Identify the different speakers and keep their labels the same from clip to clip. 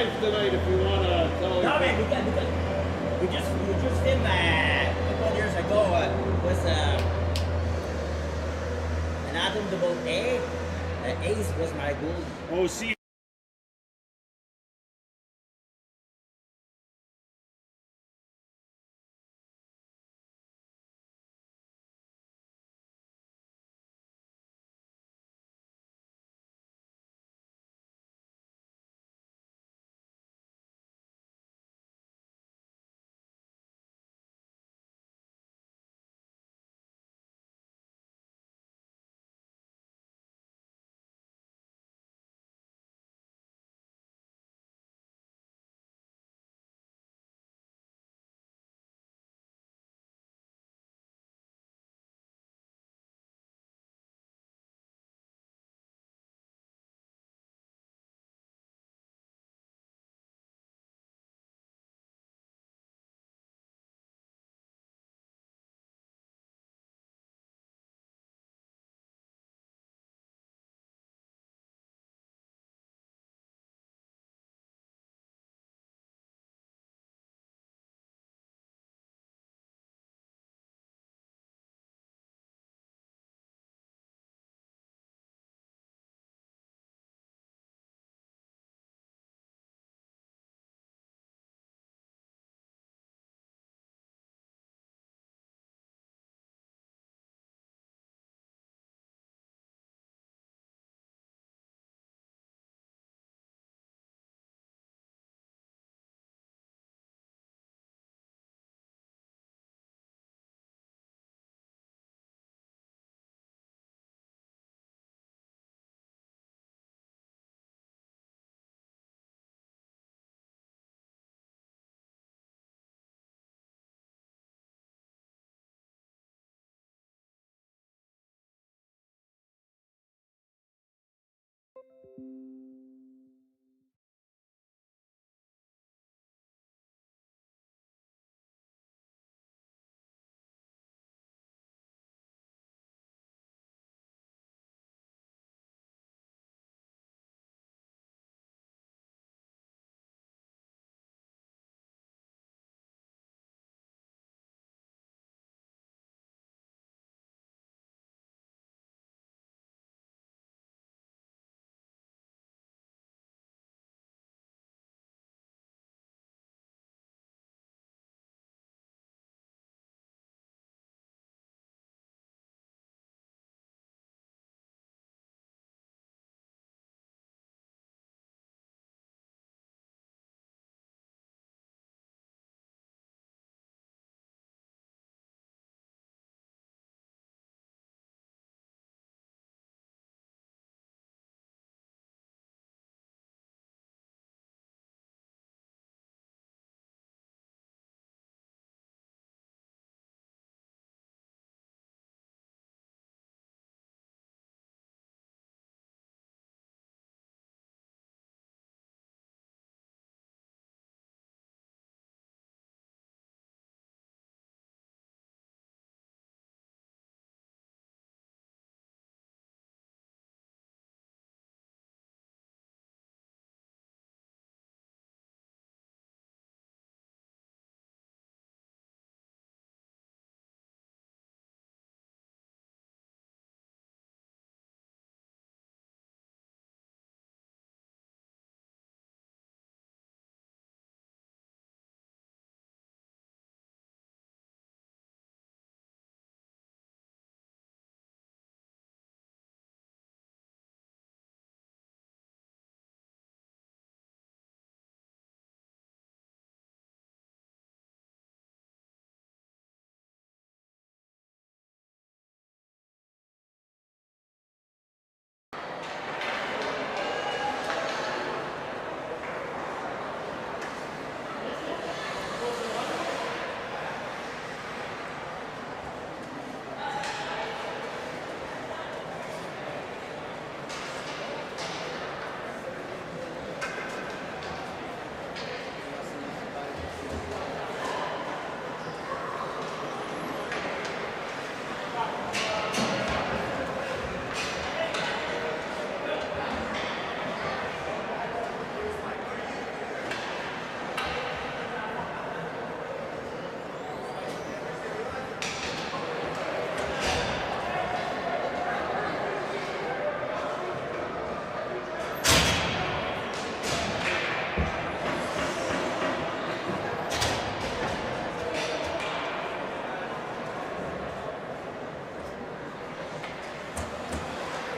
Speaker 1: life tonight if you want to tell.
Speaker 2: No, man, because we just filmed a couple of years ago. Was an atom double A. Ace was my goal.
Speaker 1: Oh, see.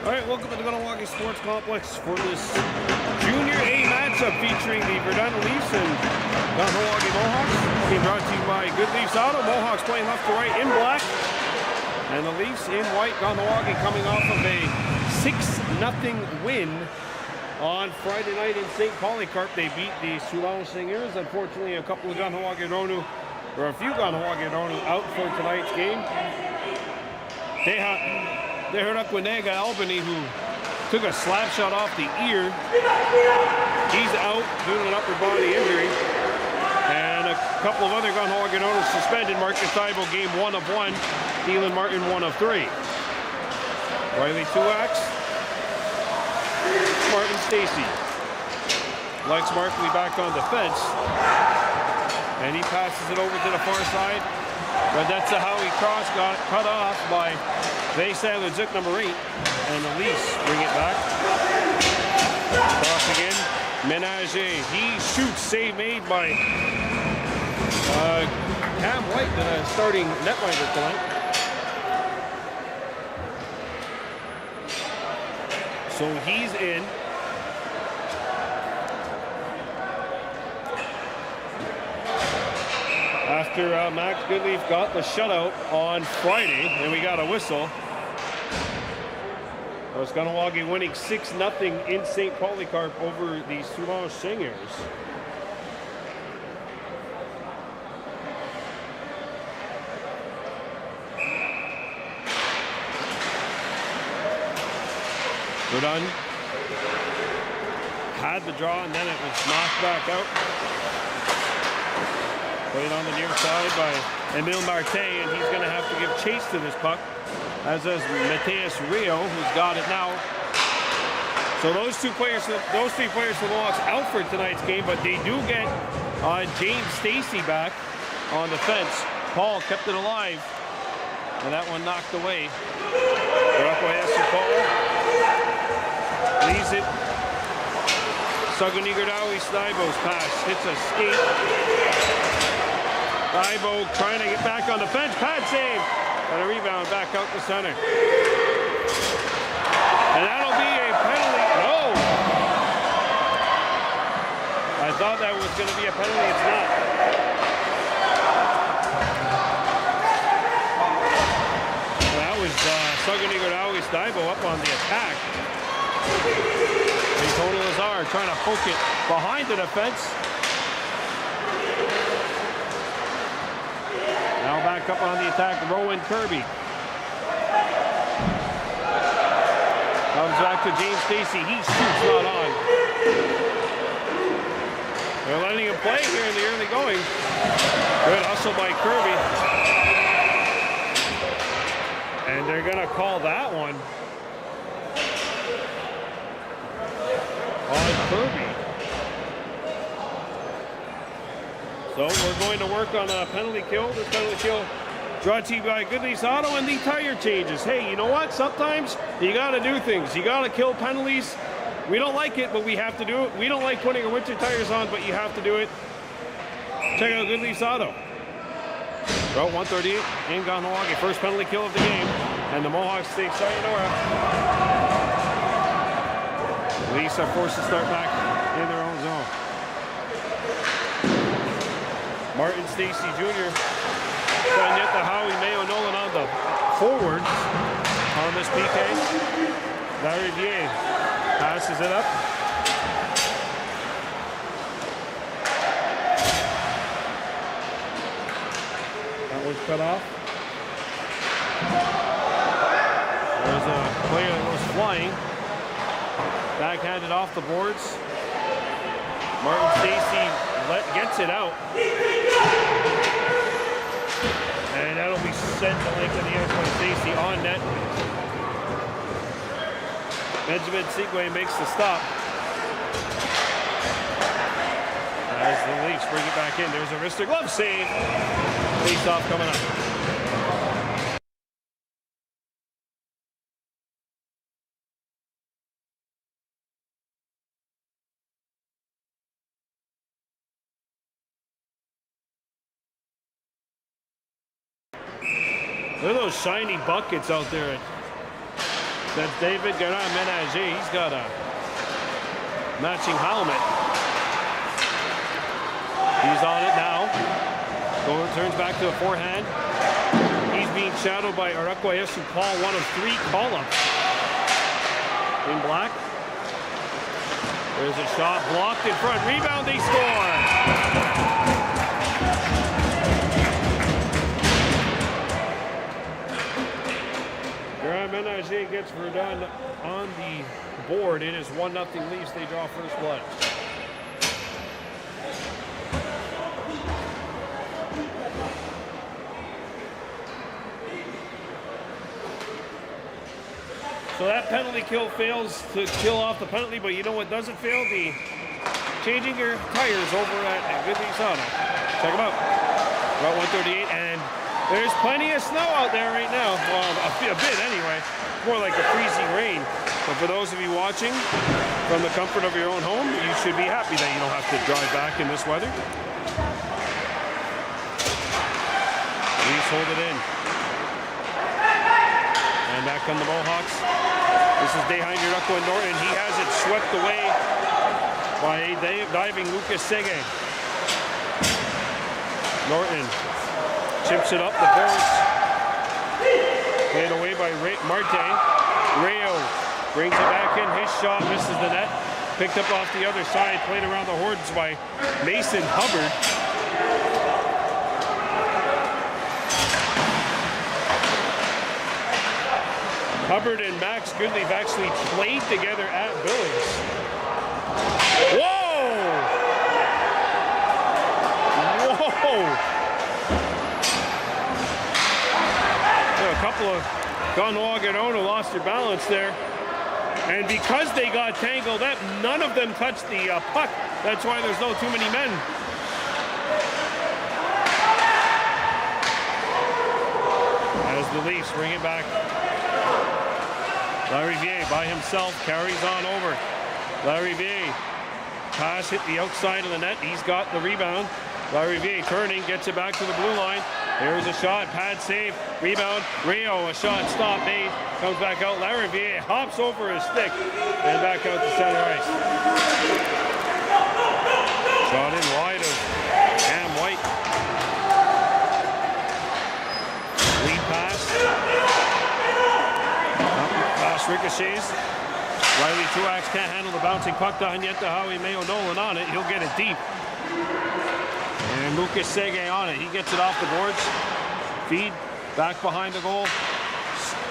Speaker 3: Alright, welcome to the Kahnawake Sports Complex for this Junior A matchup featuring the Verdun Leafs and Kahnawake Mohawks. Being brought to you by Goodleaf's Auto. Mohawks playing left to right in black. And the Leafs in white. Kahnawake coming off of a 6-0 win on Friday night in St. Polycarp. They beat the U21-A. Unfortunately, a couple of Kahnawake Ronu, or a few Kahnawake Ronu out for tonight's game. They heard Kahnawake Albany, who took a slap shot off the ear. He's out due to an upper body injury. And a couple of other Kahnawake owners suspended. Marcus Thibault game 1 of 1. Thielen Martin 1 of 3. Riley Tuax. Martin Stacy. Lex Markley back on defense. And he passes it over to the far side. But that's a Howie Cross got cut off by Vasander Zuk number 8. And the Leafs bring it back. Cross again. Menage. He shoots. Save made by Cam White, the starting netminder tonight. So he's in. After Max Goodleaf got the shutout on Friday, and we got a whistle. It was Kahnawake winning 6-0 in St. Polycarp over the U21-A. Verdun had the draw, and then it was knocked back out. Played on the near side by Emile Martin, and he's going to have to give chase to this puck, as is Mateus Rio, who's got it now. So those three players for the Mohawks out for tonight's game, but they do get James Stacy back on the fence. Paul kept it alive, and that one knocked away. Paul leaves it. Saganigardawi Thibault's pass hits a skate. Thibault trying to get back on the fence. Pad save. And a rebound back out the center. And that'll be a penalty. No! I thought that was going to be a penalty. It's not. Well, that was Saganigardawi Thibault up on the attack. And Tony Lazar trying to poke it behind the defense. Now back up on the attack, Rowan Kirby. Comes back to James Stacy. He shoots not on. They're letting him play here in the early going. Good hustle by Kirby. And they're going to call that one on Kirby. So we're going to work on a penalty kill. This penalty kill brought to you by Goodleaf's Auto and the tire changes. Hey, you know what? Sometimes you got to do things. You got to kill penalties. We don't like it, but we have to do it. We don't like putting our winter tires on, but you have to do it. Check out Goodleaf's Auto. Route 138 in Kahnawake. First penalty kill of the game. And the Mohawks say sayonara. Leafs are forced to start back in their own zone. Martin Stacy Jr. trying to get the Howie Mayo Nolan on the forwards on this PK. Larivier passes it up. That was cut off. There's a player that was flying. Backhanded off the boards. Martin Stacy gets it out. And that'll be sent to length of the air by Stacy on net. Benjamin Segway makes the stop. As the Leafs bring it back in. There's a wrist glove save. Face off coming up. Look at those shiny buckets out there. That's David Gahnawake. He's got a matching helmet. He's on it now. Turns back to the forehand. He's being shadowed by Arakwaya Paul, one of 3 call-ups in black. There's a shot blocked in front. Rebound, they score! Kahnawake gets Verdun on the board. It is 1-0 Leafs. They draw first blood. So that penalty kill fails to kill off the penalty, but you know what doesn't fail? The changing your tires over at Goodleaf. Check them out. About 138, and there's plenty of snow out there right now. Well, a bit anyway. More like a freezing rain. But for those of you watching from the comfort of your own home, you should be happy that you don't have to drive back in this weather. Leafs hold it in. And back come the Mohawks. This is behind Yurako and Norton. He has it swept away by diving Lucas Sege. Norton chips it up the boards. Played away by Marte. Rayo brings it back in. His shot misses the net. Picked up off the other side. Played around the horns by Mason Hubbard. Hubbard and Max Goodleaf actually played together at Billings. Whoa! Whoa! A couple of Kahnawake and Ono lost their balance there. And because they got tangled up, none of them touched the puck. That's why there's no too many men. As the Leafs bring it back. Lariviere by himself carries on over. Lariviere, pass hit the outside of the net. He's got the rebound. Lariviere turning, gets it back to the blue line. There's a shot, pad save, rebound. Rio, a shot stop made, comes back out. Lariviere hops over his stick and back out to center ice. Shot in wide of Cam White. Lead pass. Pass ricochets. Riley Truax can't handle the bouncing puck down yet to Howie Mayo Nolan on it. He'll get it deep. And Lucas Sege on it. He gets it off the boards. Feed back behind the goal.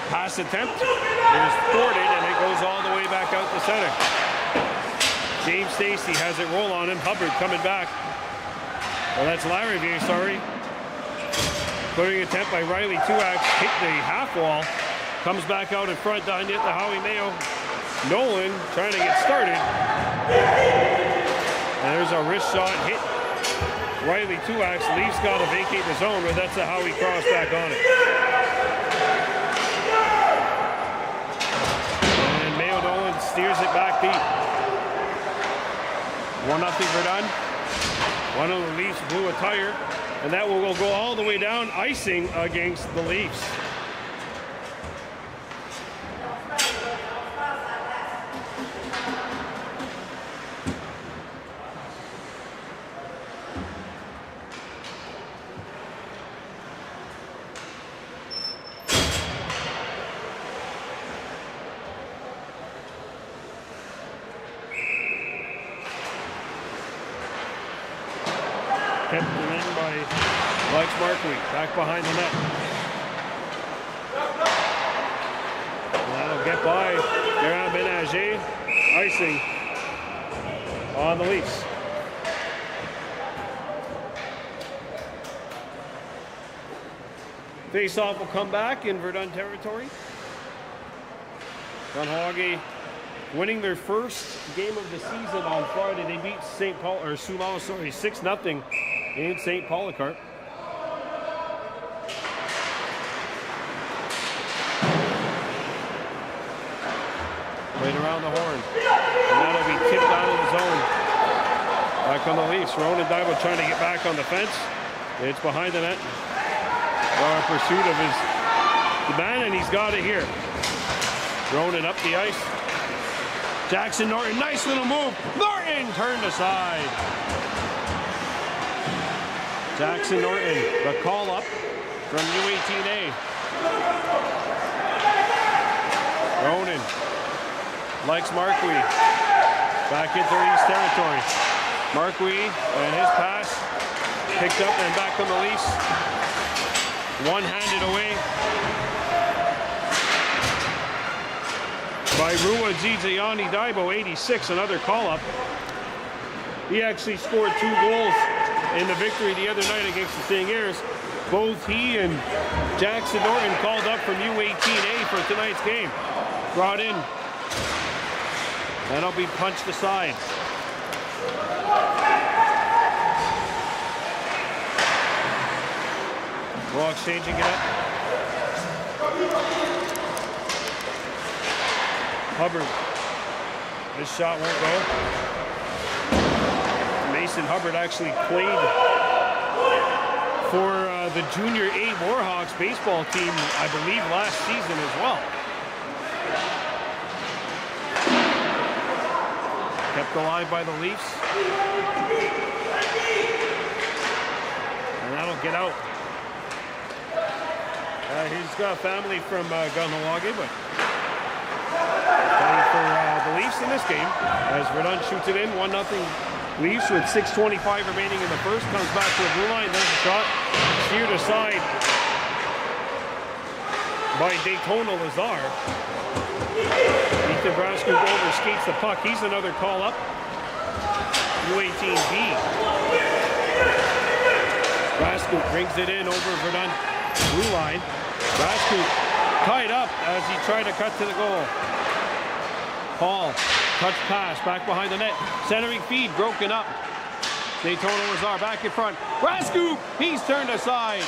Speaker 3: Pass attempt is thwarted and it goes all the way back out the center. James Stacey has it roll on him. Hubbard coming back. Well, that's Lariviere, sorry. Clearing attempt by Riley Truax. Hit the half wall. Comes back out in front, down yet to Howie Mayo. Nolan trying to get started. And there's a wrist shot hit. Riley Truax. Leafs got to vacate the zone, but that's a Howie cross back on it. And Mayo Nolan steers it back deep. 1-0 Verdun. One of the Leafs blew a tire, and that will go all the way down, icing against the Leafs. Kept them in by Lex Markley, back behind the net. That'll get by Kahnawake, icing on the Leafs. Face-off will come back in Verdun territory. Kahnawake winning their first game of the season on Friday. They beat St. Paul, or Sulao, sorry, 6-0 in St. Polycarp. Played around the horn. And that'll be tipped out of the zone. Back on the Leafs. Ronan Daibo trying to get back on the fence. It's behind the net. Well, in pursuit of his man, and he's got it here. Ronan up the ice. Jackson Norton, nice little move. Norton turned aside. Jackson Norton, the call up from U18-A. Ronan likes Marquis. Back into Leafs territory. Marquis and his pass picked up and back on the Leafs. One-handed away by Rua Zizayani Daibo, 86, another call-up. He actually scored 2 goals in the victory the other night against the Stingers. Both he and Jackson Norton called up from U18-A for tonight's game. Brought in. That'll be punched aside. Mohawks changing it up. Hubbard. This shot won't go. Mason Hubbard actually played for the Junior A Warhawks baseball team, I believe, last season as well. Kept alive by the Leafs. And that'll get out. He's got a family from Kahnawake, but playing for the Leafs in this game as Verdun shoots it in, 1-0 Leafs with 6:25 remaining in the first. Comes back to the blue line, there's a shot, steered aside by Daytona Lazar. Ethan Brascoop overskates the puck. He's another call up. U18B. Brascoop brings it in over Verdun blue line. Brascoop tied up as he tried to cut to the goal. Paul, touch pass, back behind the net. Centering feed, broken up. Daytona Lazar back in front. Brascoop, he's turned aside.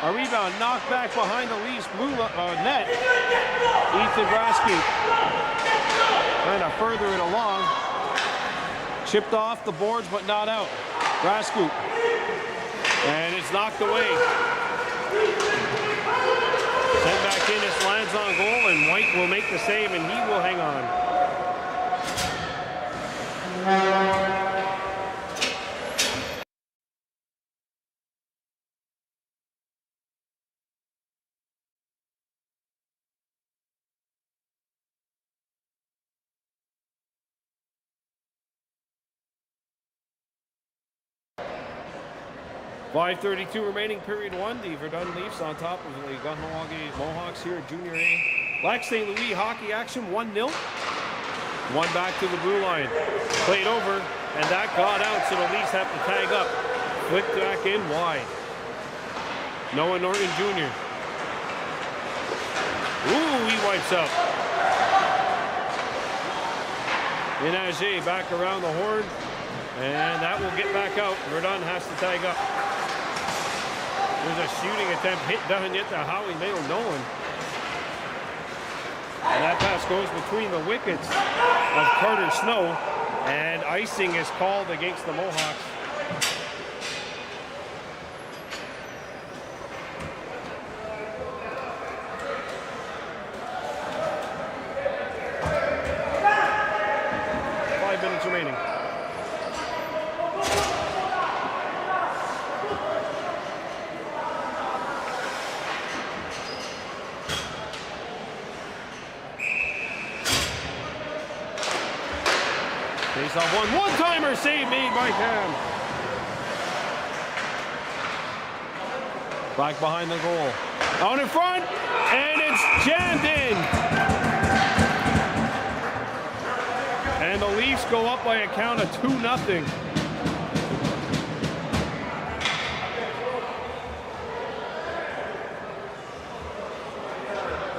Speaker 3: A rebound knocked back behind the Leafs blue net. Ethan Brascoop trying to further it along. Chipped off the boards, but not out. Brascoop. And it's knocked away. Sent back in, it lands on goal, and White will make the save, and he will hang on. .5:32 remaining period 1. The Verdun Leafs on top of the Kahnawake Mohawks here at Junior A. Lac St. Louis hockey action, 1-0. One back to the blue line. Played over, and that got out, so the Leafs have to tag up. Flipped back in wide. Noah Norton Jr. Ooh, he wipes out. Inage back around the horn, and that will get back out. Verdun has to tag up. There's a shooting attempt, hit doesn't get to Howie Mayo Nolan. And that pass goes between the wickets of Carter Snow, and icing is called against the Mohawks. Remaining. Face off one-timer save made by Cam. Back behind the goal. Out in front, and it's jammed in. And the Leafs go up by a count of 2-0.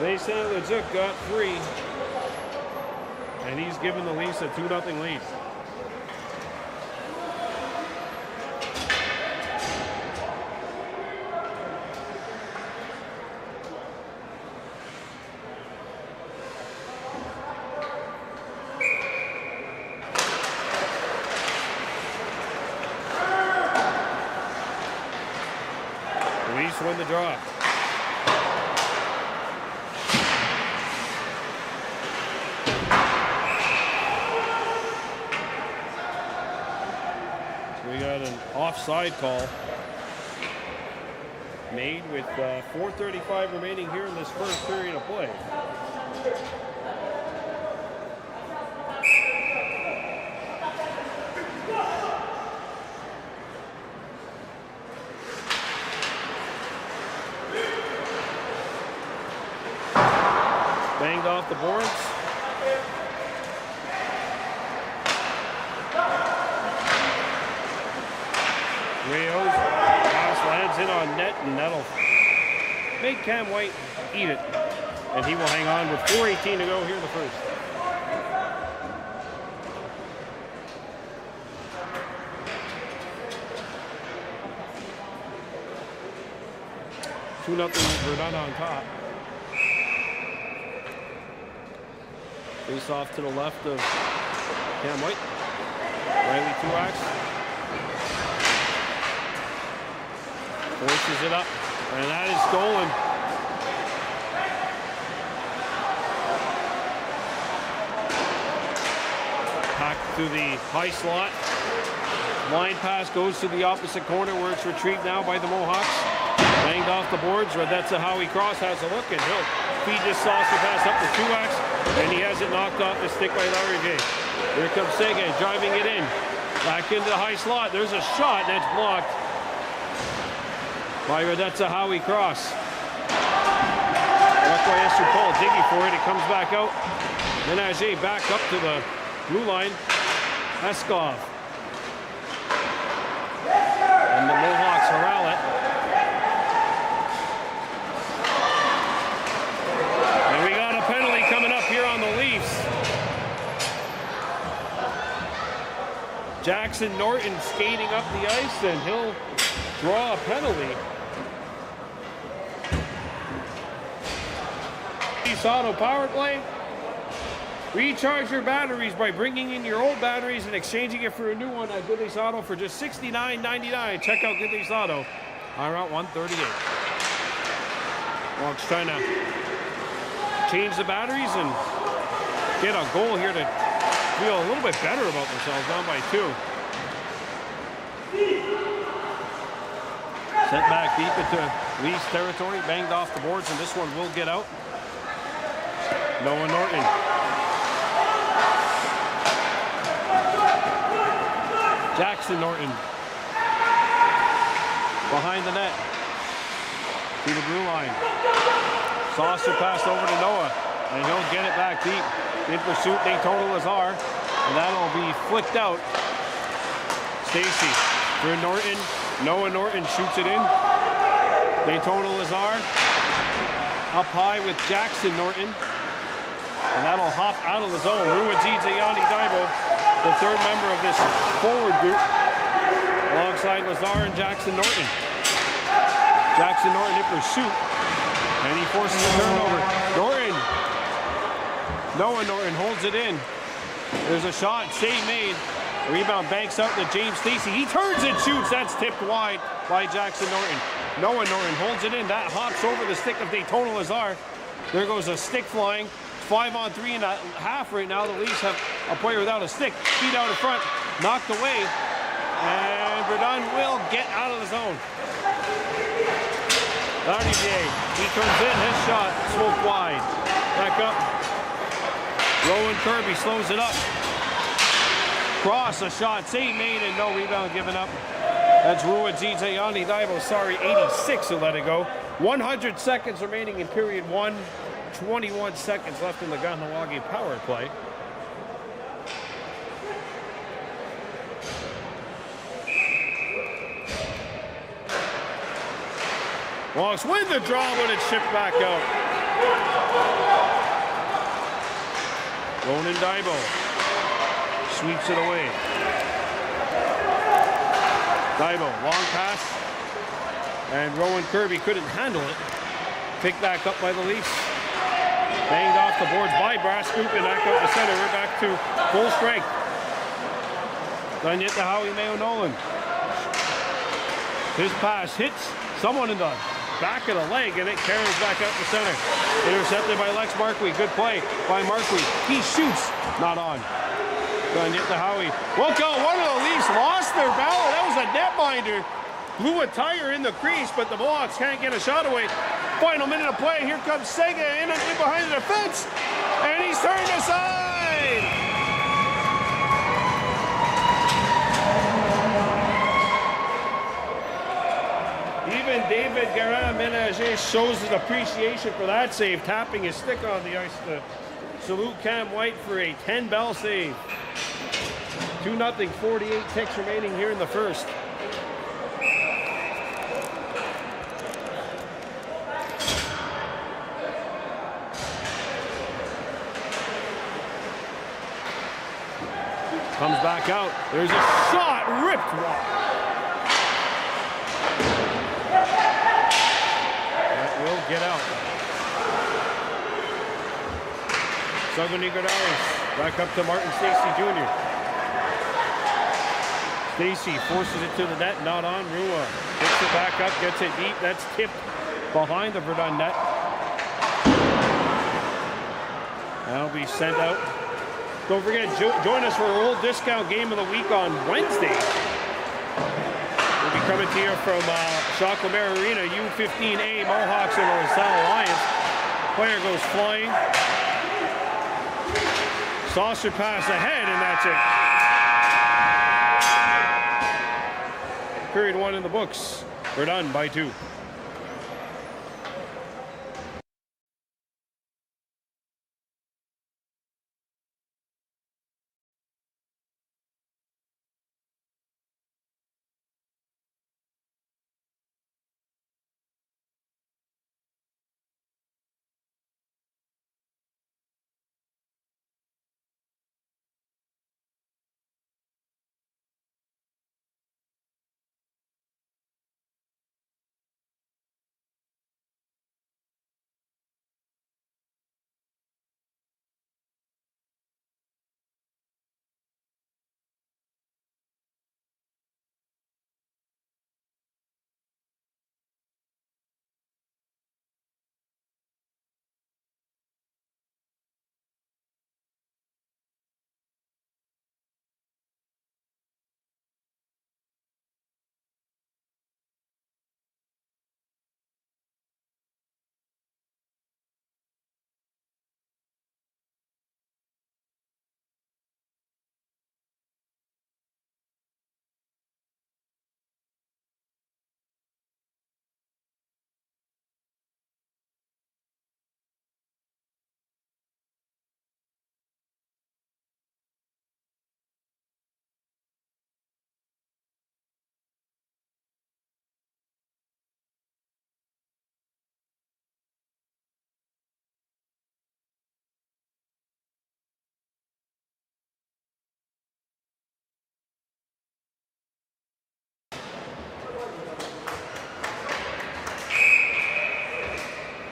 Speaker 3: They say Leduc got 3. And he's given the Leafs a 2-0 lead. Win the draw. offside call made with 4:35 remaining here in this first period of play. Banged off the boards. Rayo's pass lands in on net, and that'll make Cam White eat it. And he will hang on with 4:18 to go here in the first. Two nothing Verdun on top. Face off to the left of Cam White. Riley Tuax forces it up, and that is stolen. Packed to the high slot. Line pass goes to the opposite corner where it's retrieved now by the Mohawks. Banged off the boards. That's a Howie Cross has a look, and he'll feed this saucer pass up to Tuax, and he has it knocked off the stick by Larry J. Here comes Sega driving it in. Back into the high slot. There's a shot that's blocked by that's a Howie Cross. That's why Esther Paul digging for it. It comes back out. Menage back up to the blue line. Eskov. And the Mohawks corral it. And we got a penalty coming up here on the Leafs. Jackson Norton skating up the ice, and he'll draw a penalty. Leafs Auto power play. Recharge your batteries by bringing in your old batteries and exchanging it for a new one at Goodleaf Auto for just $69.99. Check out Goodleaf Auto on Route 138. Mohawks trying to change the batteries and get a goal here to feel a little bit better about themselves, down by 2. Sent back deep into Leafs territory, banged off the boards, and this one will get out. Noah Norton. Jackson Norton. Behind the net. To the blue line. Saucer pass over to Noah, and he'll get it back deep. In pursuit, Daytona Lazar, and that'll be flicked out. Stacy for Norton. Noah Norton shoots it in. Daytona Lazar up high with Jackson Norton, and that'll hop out of the zone. Ruizidze Yanni Daibo, the third member of this forward group, alongside Lazar and Jackson Norton. Jackson Norton in pursuit, and he forces a turnover. Norton. Noah Norton holds it in. There's a shot, save made. Rebound banks out to James Stacy. He turns and shoots. That's tipped wide by Jackson Norton. Noah Norton holds it in. That hops over the stick of Daytona Lazar. There goes a stick flying. 5-on-3 and a half right now. The Leafs have a player without a stick. Feet out in front, knocked away. And Verdun will get out of the zone. Dardier, he comes in. His shot smoked wide. Back up. Rowan Kirby slows it up. Cross, a shot, save made, and no rebound given up. That's Ruizidze Yanni Daibo, sorry, 86 to let it go. 100 seconds remaining in period 1. 21 seconds left in the Kahnawake power play. Mohawks win the draw, but it's shipped back out. Ronan Daibo sweeps it away. Daibo, long pass. And Rowan Kirby couldn't handle it. Picked back up by the Leafs. Banged off the boards by Brascoop and back out the center. We're back to full strength. Done yet to Howie Mayo Nolan. His pass hits someone in the back of the leg, and it carries back out the center. Intercepted by Lex Marquis. Good play by Marquis. He shoots. Not on. Going to get the Howie. Look out, one of the Leafs lost their ballot. That was a netminder. Blew a tire in the crease, but the Mohawks can't get a shot away. Final minute of play. Here comes Sega in behind the defense. And he's turned aside. Even David Guérin-Ménager shows his appreciation for that save, tapping his stick on the ice to salute Cam White for a 10-bell save. 2-0, 48 ticks remaining here in the first. Comes back out. There's a shot ripped wide. That will get out. Sagunigadaris back up to Martin Stacey Jr. Stacey forces it to the net, not on. Rua gets it back up, gets it deep. That's tipped behind the Verdun net. That'll be sent out. Don't forget, join us for our old discount game of the week on Wednesday. We'll be coming to you from Jacques Lemaire Arena, U21-A, Mohawks and the LaSalle Alliance. Player goes flying. Saucer pass ahead, and that's it. Period 1 in the books. We're done by 2.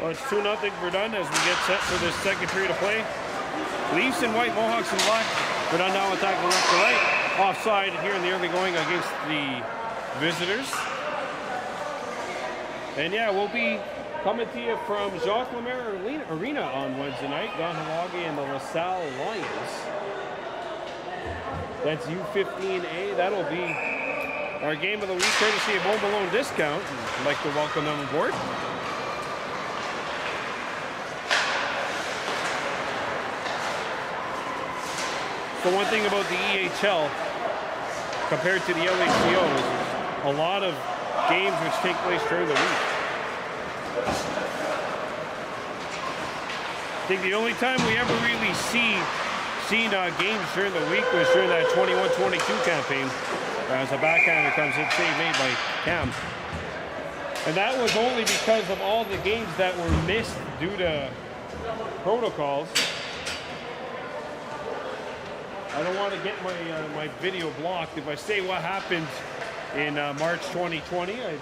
Speaker 3: Well, it's 2-0 Verdun as we get set for this second period of play. Leafs in white, Mohawks in black. Verdun now attacking left to right. Offside here in the early going against the visitors. And yeah, we'll be coming to you from Jacques Lemaire Arena on Wednesday night. Kahnawake and the LaSalle Lions. That's U21-A. That'll be our game of the week, courtesy of Home Alone Discount. I'd like to welcome them aboard. So one thing about the EHL compared to the LHCO is a lot of games which take place during the week. I think the only time we ever really seen games during the week was during that 21-22 campaign. As a backhander comes in, save made by Cam. And that was only because of all the games that were missed due to protocols. I don't want to get my video blocked. If I say what happened in March 2020, I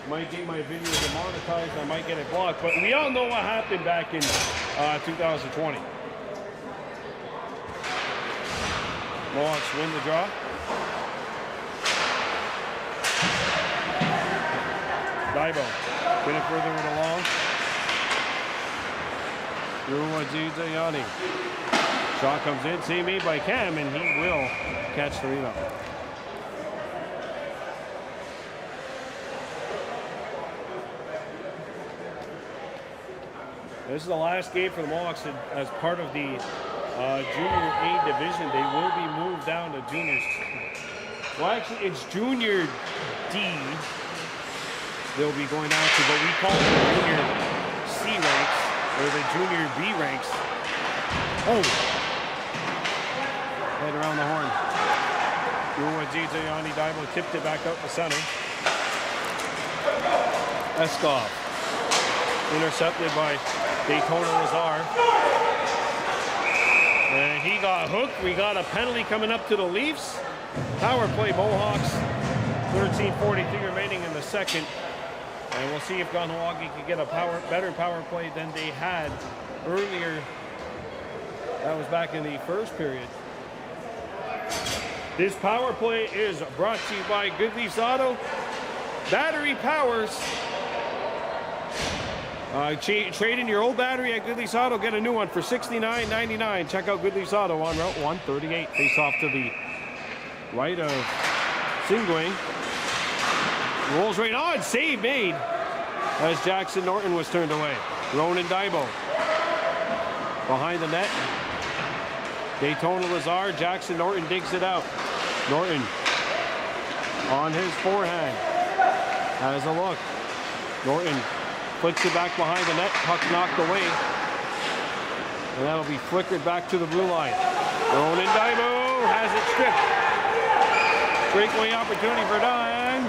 Speaker 3: might get my video demonetized. I might get it blocked. But we all know what happened back in 2020. Mohawks win the draw. Daibo, gonna further it along. Ruwajidayani. Shot comes in, save made by Cam, and he will catch the rebound. This is the last game for the Mohawks as part of the Junior A division. They will be moved down to juniors. Well, actually, it's Junior D. They'll be going down to, but we call it the Junior C ranks, or the Junior B ranks. Oh! Head around the horn. U21-A Dival tipped it back out the center. Eskov. Intercepted by Daytona Lazar. And he got hooked. We got a penalty coming up to the Leafs. Power play Mohawks. 13:43 remaining in the second. And we'll see if Kahnawake can get a better power play than they had earlier. That was back in the first period. This power play is brought to you by Goodleaf's Auto. Battery powers. Trade in your old battery at Goodleaf's Auto. Get a new one for $69.99. Check out Goodleaf's Auto on Route 138. Face off to the right of Singway. Rolls right on. Save made as Jackson Norton was turned away. Ronan Daibo behind the net. Daytona Lazar. Jackson Norton digs it out. Norton on his forehand. Has a look. Norton flicks it back behind the net. Puck knocked away. And that'll be flickered back to the blue line. Ronan Daibo has it stripped. Breakaway opportunity for Verdun.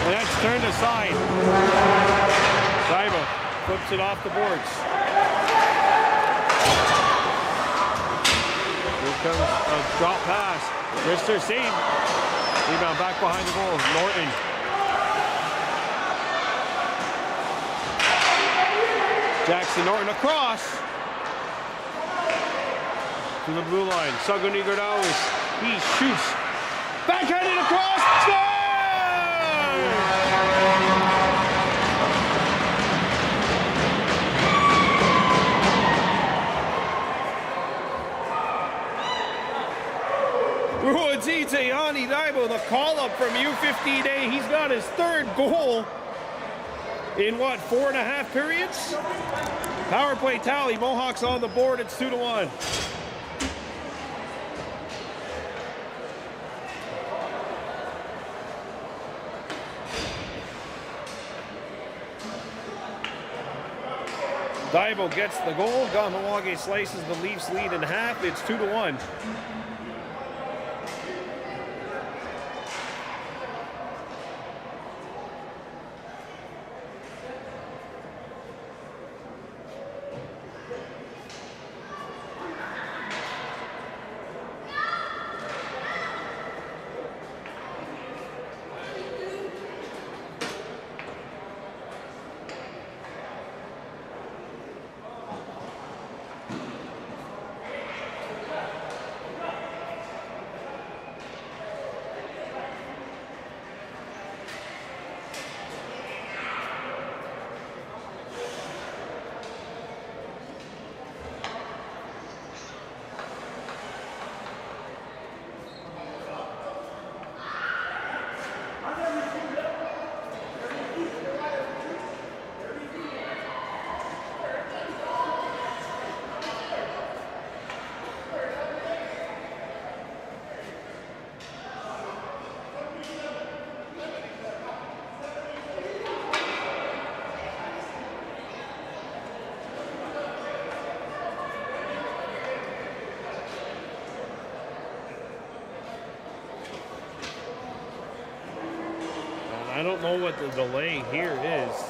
Speaker 3: And that's turned aside. Daibo flips it off the boards. Here comes a drop pass. Rister save. Rebound back behind the goal. Norton. Jackson Norton across to the blue line. Saguni Gardawis. He shoots. Backhanded across. Score! Kahnawake Daibo, the call-up from U21-A. He's got his third goal in what, 4.5 periods? Power play tally. Mohawks on the board. It's 2-1. Daibo gets the goal. Kahnawake slices the Leafs lead in half. It's 2-1. I don't know what the delay here is.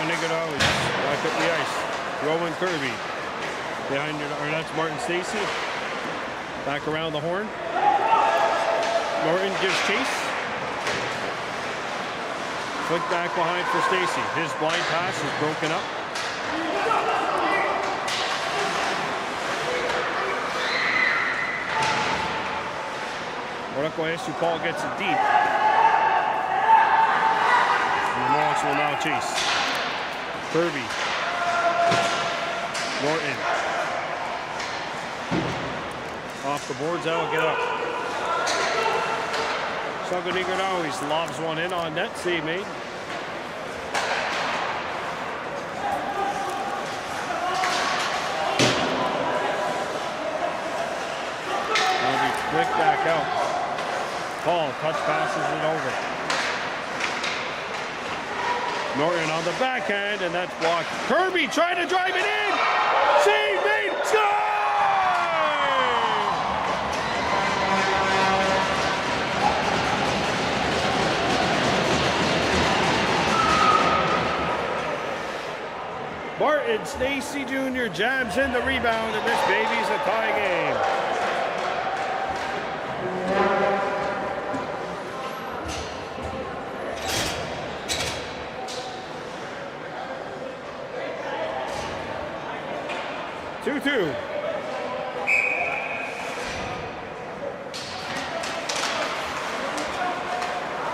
Speaker 3: Nigodowicz back up the ice. Rowan Kirby. Behind your, or that's Martin Stacy. Back around the horn. Norton gives chase. Flick back behind for Stacy. His blind pass is broken up. Paul gets it deep. And the Mohawks will now chase. Kirby. Norton. Off the boards, that'll get up. Nigodowicz lobs one in on net. Save made. That'll be flicked back out. Paul touch passes it over. Norton on the backhand, and that's blocked. Kirby trying to drive it in. Save made. Score! Martin Stacy Jr. jams in the rebound, and this baby's a tie game.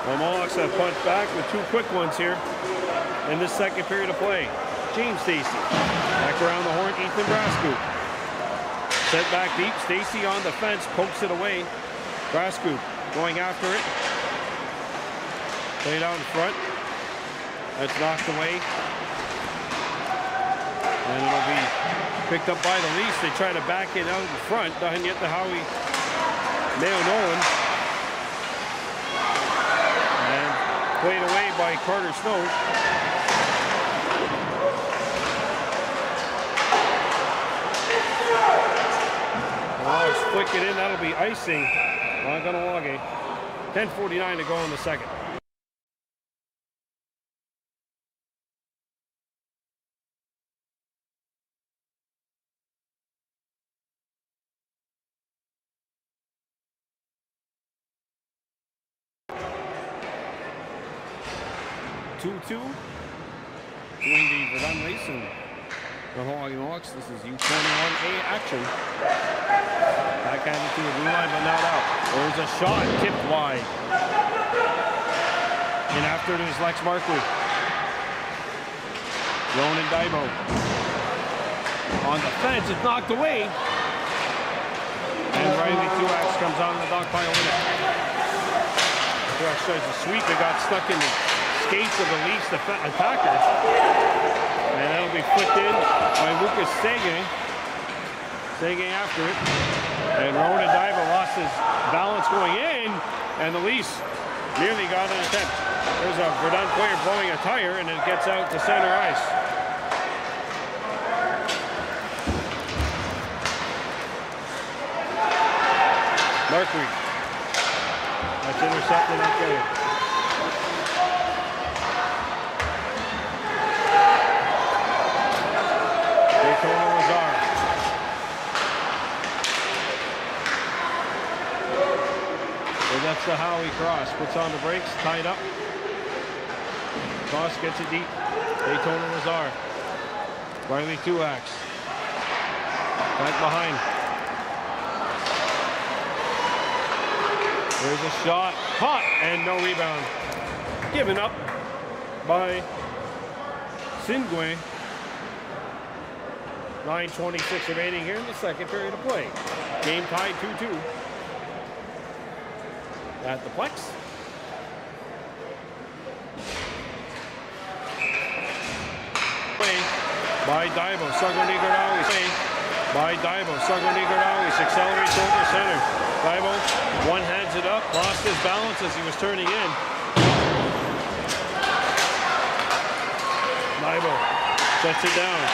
Speaker 3: The Mohawks have punched back with two quick ones here in this second period of play. James Stacy. Back around the horn, Ethan Brascoop. Set back deep, Stacy on the fence, pokes it away. Brascoop going after it. Played out in front. That's knocked away. And it'll be picked up by the Leafs. They try to back it out in front. Doesn't get to Howie Mayo Nolan. And played away by Carter Snow. Mohawks flick it in. That'll be icing on Kahnawake. 10:49 to go in the second. Between the Verdun Leafs and the Mohawks. This is U21-A action. Backhanded to the blue line, but not out. There's a shot tipped wide. And after it is Lex Markley. Ronan Daibo. On the fence, it's knocked away. And Riley Tuax comes on the dog pile with it. Tuax tries to sweep. It got stuck in the skates of the Leafs attackers. And that'll be flipped in by Lucas Seguin. Seguin after it. And Ronan Daibo lost his balance going in. And the Leafs nearly got an attempt. There's a Verdun player blowing a tire, and it gets out to center ice. Mercury. That's intercepted up there. That's the Howie cross. Puts on the brakes, tied up. Cross gets it deep. Daytona Lazar. Riley Tuax. Back behind. There's a shot. Caught and no rebound. Given up by Singwe. 9:26 remaining here in the second period of play. Game tied 2-2. At the Plex. By Daibo, Nigodowicz. By Daibo, Nigodowicz accelerates over center. Daibo one-hands it up, lost his balance as he was turning in. Daibo sets it down.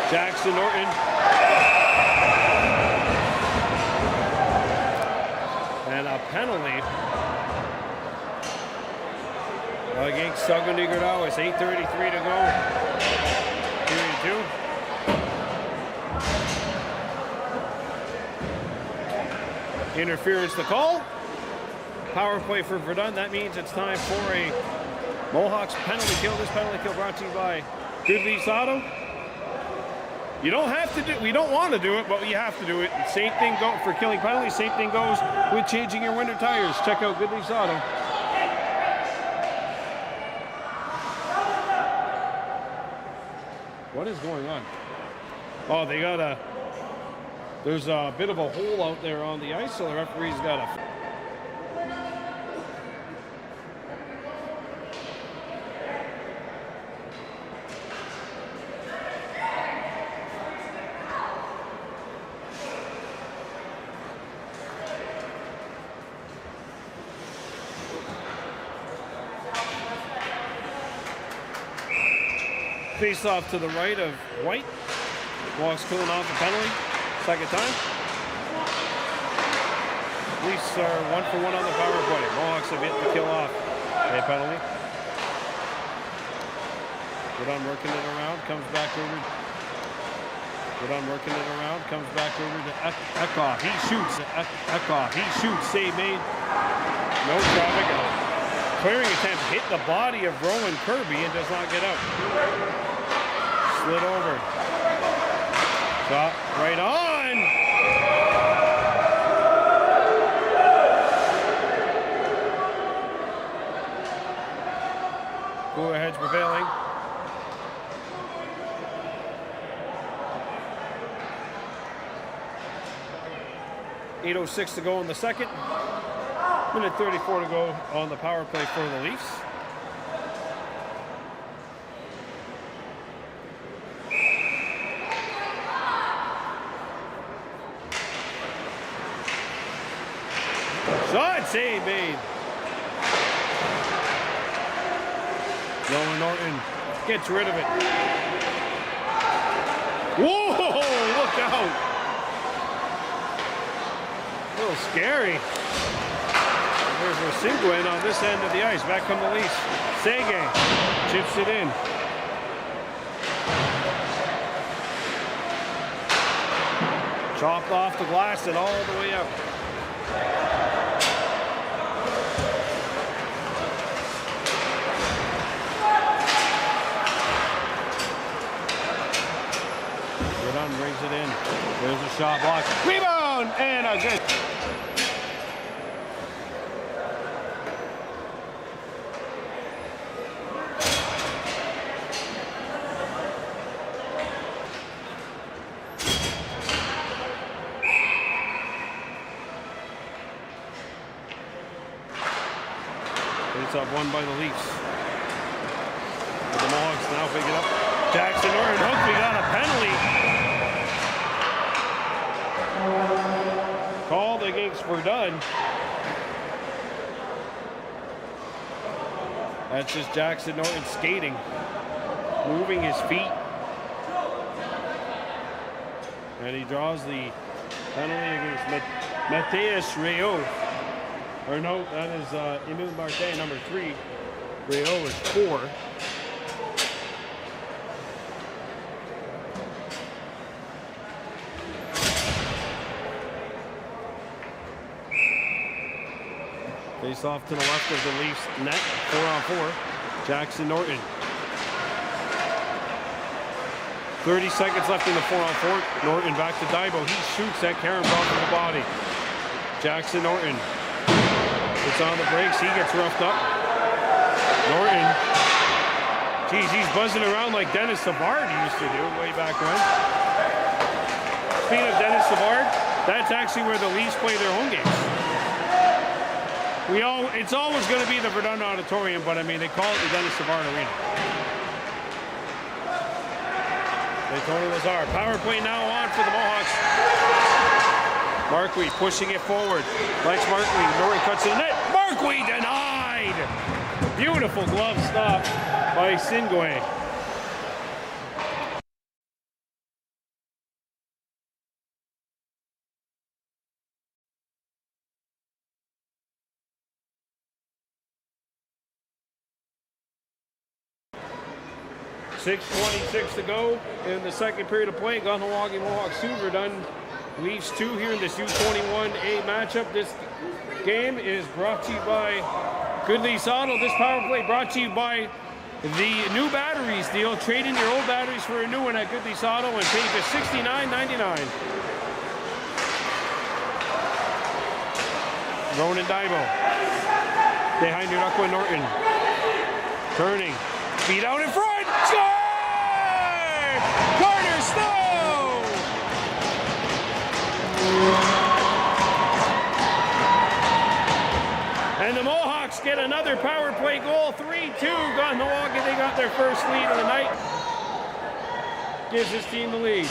Speaker 3: Jackson Norton. And a penalty against Goodleaf. It's 8:33 to go. Period 2. Interference to call. Power play for Verdun. That means it's time for a Mohawks penalty kill. This penalty kill brought to you by Goodleaf Auto. You don't have to do. We don't want to do it, but you have to do it. Same thing goes for killing penalties. Same thing goes with changing your winter tires. Check out Goodleaf Auto. What is going on? Oh, they got a. There's a bit of a hole out there on the ice, so the referee's got a. Face off to the right of White. Mohawks cooling off the penalty. Second time. Leafs are 1 for 1 on the power play. Mohawks have hit the kill off. A penalty. Verdun working it around. Comes back over. Verdun working it around. Comes back over to Eckhoff. He shoots. Eckhoff. He shoots. Save made. No traffic. Clearing attempt hit the body of Rowan Kirby and does not get out. Slid over. Shot right on. Cooler heads prevailing. .806 to go in the second. Minute 34 to go on the power play for the Leafs. Shot save made. Nolan Norton gets rid of it. Whoa, look out. A little scary. There's Rosingwin on this end of the ice. Back come the Leafs. Sege chips it in. Chopped off the glass and all the way up. Verdun brings it in. There's a shot block. Rebound! And a good. It's up one by the Leafs. But the Mohawks now pick it up. Jackson Norton hook. We got a penalty. Called against Verdun. That's just Jackson Norton skating. Moving his feet. And he draws the penalty against Matthias Rayo. Or no, that is Emile Martin, number 3. Rayo is 4. Face off to the left of the Leafs net, 4-on-4. Jackson Norton. 30 seconds left in the 4-on-4. Norton back to Daibo. He shoots that Karen off of the body. Jackson Norton. It's on the brakes. He gets roughed up. Norton. Geez, he's buzzing around like Dennis Savard used to do way back when. Speaking of Dennis Savard, that's actually where the Leafs play their home games. It's always going to be the Verdun Auditorium, but I mean, they call it the Dennis Savard Arena. They totally are. Power play now on for the Mohawks. Marquis pushing it forward. Likes Marquis. Norton cuts in the net. Marquis denied. Beautiful glove stop by Singwe. 6:26 to go in the second period of play. Kahnawake Mohawks 2, Verdun Leafs 2 here in this U21-A matchup. This game is brought to you by Goodleaf Auto. This power play brought to you by the new batteries deal. Trade in your old batteries for a new one at Goodleaf Auto and pay just $69.99. Ronan Dibo. Behind your Knuckle Norton. Turning. Feet out in front. Score! Carter Snow! And the Mohawks get another power play goal. 3-2. Kahnawake, they got their first lead of the night. Gives his team the lead.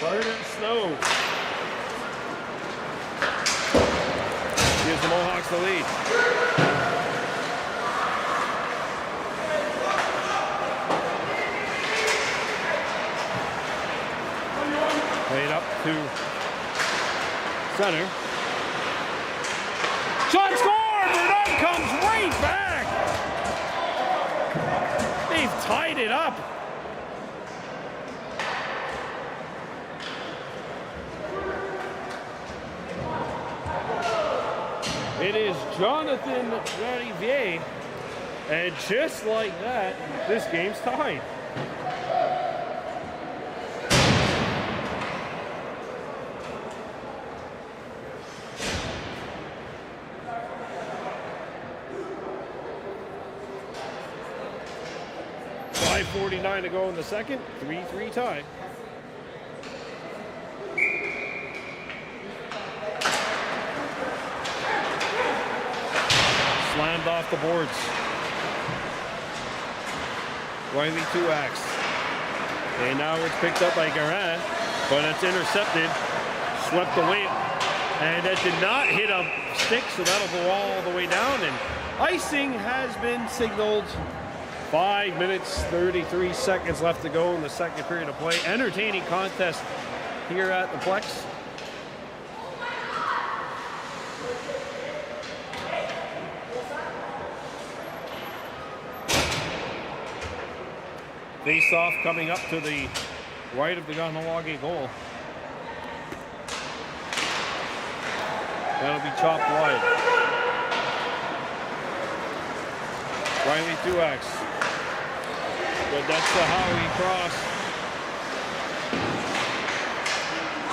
Speaker 3: Verdun Snow gives the Mohawks the lead. Played up to center. Shot scored! Verdun comes right back! They've tied it up. It is Jonathan Jarivier, and just like that, this game's tied. .549 to go in the second, 3-3 tie. Slammed off the boards. Riley 2-ax. And now it's picked up by Garin, but it's intercepted, swept away, and it did not hit a stick, so that'll go all the way down, and icing has been signaled. 5 minutes, 33 seconds left to go in the second period of play. Entertaining contest here at the Plex. Face off coming up to the right of the Kahnawake goal. That'll be chopped wide. Riley 2-ax. But that's the Howie cross.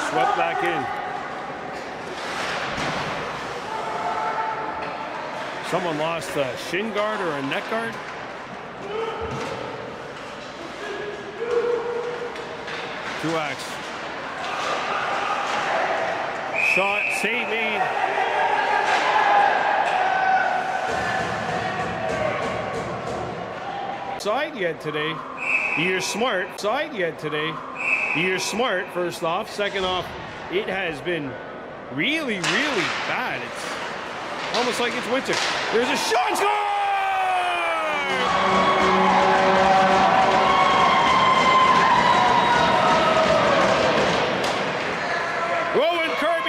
Speaker 3: Swept back in. Someone lost a shin guard or a neck guard. Two-ax. Shot, save made. Side yet today. You're smart. Side yet today. You're smart, first off. Second off, it has been really, really bad. It's almost like it's winter. There's a shot. Score!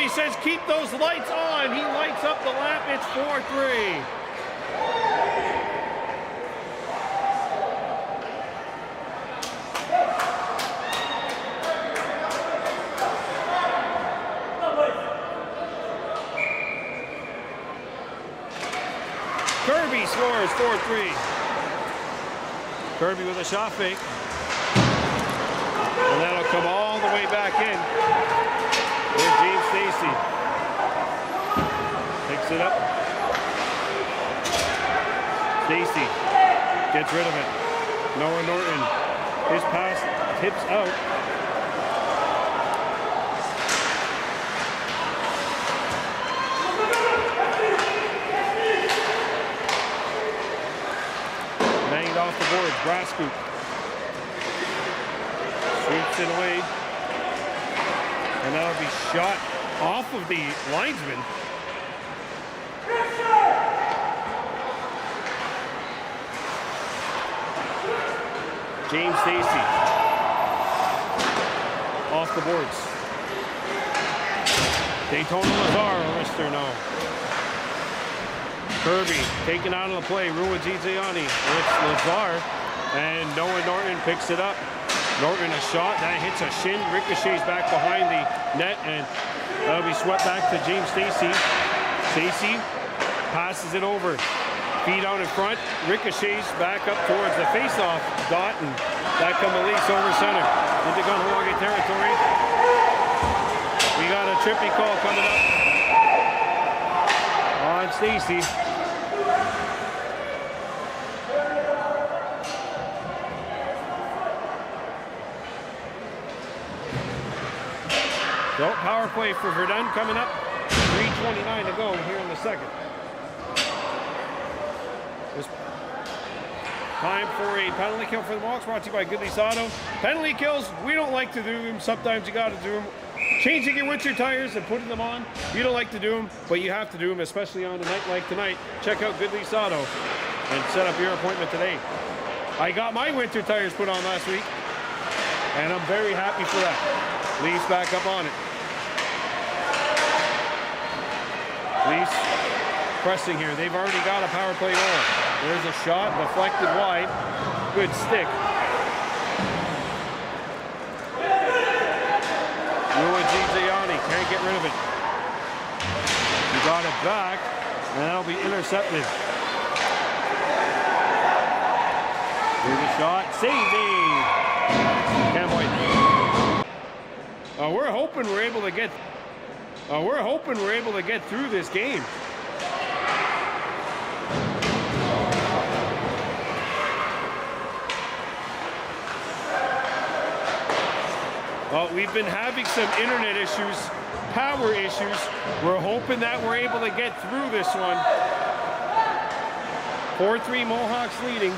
Speaker 3: Says keep those lights on. He lights up the lamp. It's 4-3. Kirby scores 4-3. Kirby with a shot fake. And that'll come all the way back in. There's James Stacy. Picks it up. Stacy gets rid of it. Noah Norton. His pass tips out. Banged off the boards. Brass scoop. Sweeps it away. And that'll be shot off of the linesman. James Stacy. Off the boards. Daytona Lazar, wrister now. Kirby taken out of the play. Rua Giziani. It's Lazar. And Noah Norton picks it up. Norton a shot. That hits a shin. Ricochets back behind the net. And that'll be swept back to James Stacy. Stacy passes it over. Feet out in front. Ricochets back up towards the face-off dot. And that come release over center. Into Kahnawake territory. We got a trippy call coming up on Stacy. So, power play for Verdun coming up. 3:29 to go here in the second. It's time for a penalty kill for the Mohawks, brought to you by Goodleaf Auto. Penalty kills, we don't like to do them. Sometimes you got to do them. Changing your winter tires and putting them on, you don't like to do them, but you have to do them, especially on a night like tonight. Check out Goodleaf Auto and set up your appointment today. I got my winter tires put on last week, and I'm very happy for that. Leafs back up on it. Leafs pressing here. They've already got a power play goal. There's a shot, deflected wide. Good stick. Rua Giziani can't get rid of it. He got it back, and that'll be intercepted. Here's a shot. Saving! We're hoping we're able to get. We're able to get through this game. Well, we've been having some internet issues, power issues. We're hoping that we're able to get through this one. 4-3 Mohawks leading.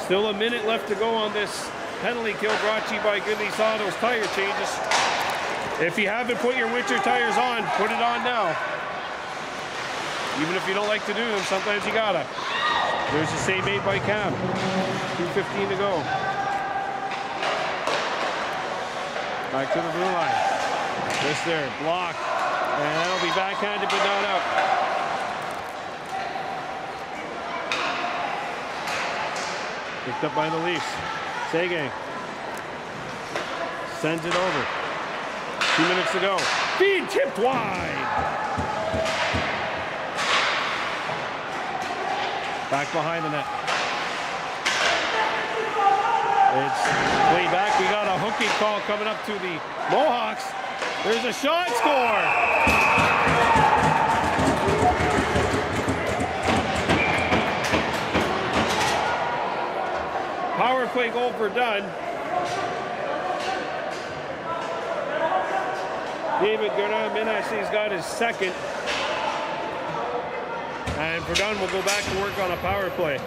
Speaker 3: Still a minute left to go on this penalty kill, brought to you by Goodleaf Auto's tire changes. If you haven't put your winter tires on, put it on now. Even if you don't like to do them, sometimes you gotta. There's the save made by Cam. 2:15 to go. Back to the blue line. This there, blocked. And that'll be backhanded, but not out. Picked up by the Leafs. Sege sends it over. 2 minutes to go. Feed tipped wide. Back behind the net. It's way back. We got a hooking call coming up to the Mohawks. There's a shot, score. Power play goal for Dunn. David Gernard-Minasi's got his second. And Verdun will go back to work on a power play.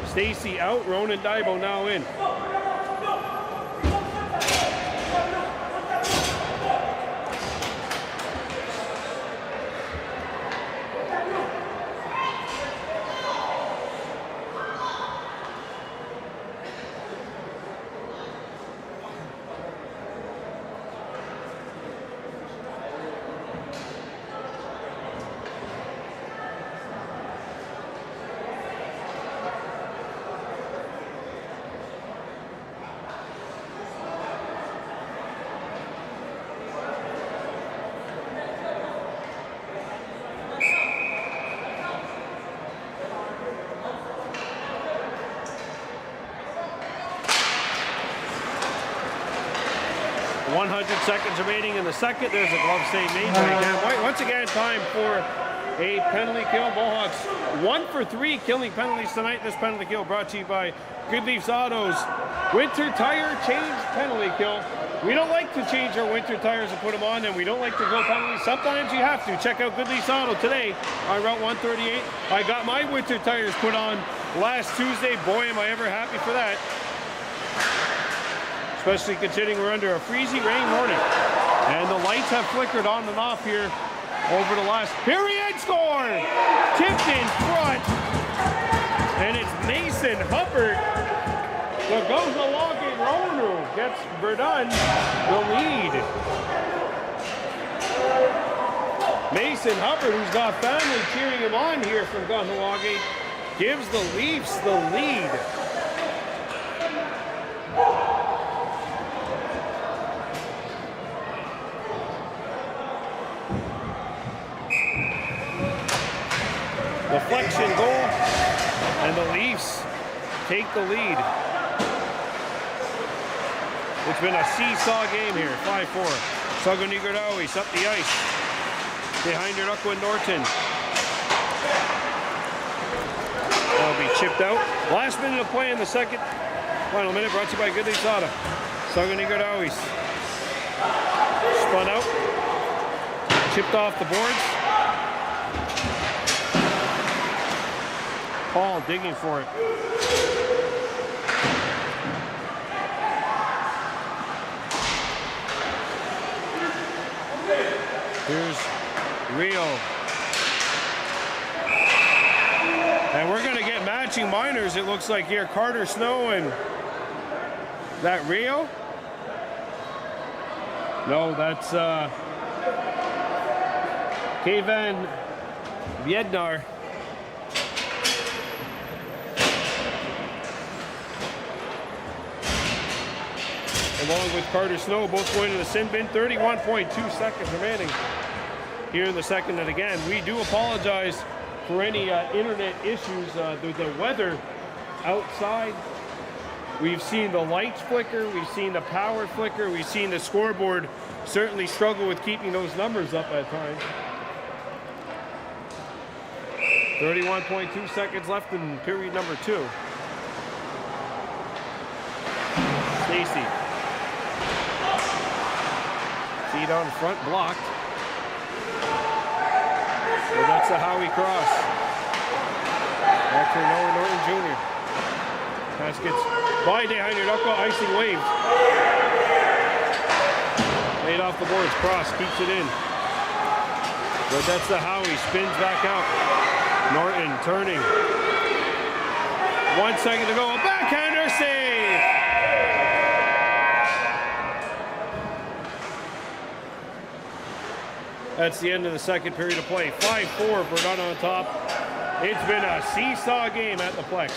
Speaker 3: Stacy out, Ronan Daibo now in. Seconds remaining in the second. There's a glove save made by Cam White. Once again, time for a penalty kill. Mohawks 1 for 3 killing penalties tonight. This penalty kill brought to you by Goodleaf Auto's winter tire change penalty kill. We don't like to change our winter tires and put them on, and we don't like to go penalties. Sometimes you have to. Check out Goodleaf Auto today on Route 138. I got my winter tires put on last Tuesday. Boy, am I ever happy for that. Especially considering we're under a freezing rain morning. And the lights have flickered on and off here over the last period. Score! Tipped in front. And it's Mason Hubbard Kahnawake Ronu gets Verdun the lead. Mason Hubbard, who's got family cheering him on here from Kahnawake, gives the Leafs the lead. Deflection goal, and the Leafs take the lead. It's been a seesaw game here, 5-4. Sagonigordawi's up the ice. Behind her, Aqua Norton. That'll be chipped out. Last minute of play in the second. Final minute brought to you by Goodleaf. Sagonigordawi's spun out. Chipped off the boards. Paul digging for it. Here's Rio. And we're going to get matching minors, it looks like here. Carter Snow and that Rio? No, that's Kayvan Viednar. Along with Carter Snow, both going to the sin bin. 31.2 seconds remaining here in the second. And again, we do apologize for any internet issues. The weather outside, we've seen the lights flicker, we've seen the power flicker, we've seen the scoreboard certainly struggle with keeping those numbers up at times. 31.2 seconds left in period number 2. Stacy. Feet on front, blocked. So that's a Howie cross. Back to Noah Norton Jr. Pass gets by behind Knuckle, icing wave. Laid off the boards, cross, keeps it in. But that's the Howie, spins back out. Norton turning. 1 second to go, a backhander save! That's the end of the second period of play. 5-4, Verdun on top. It's been a seesaw game at the Plex.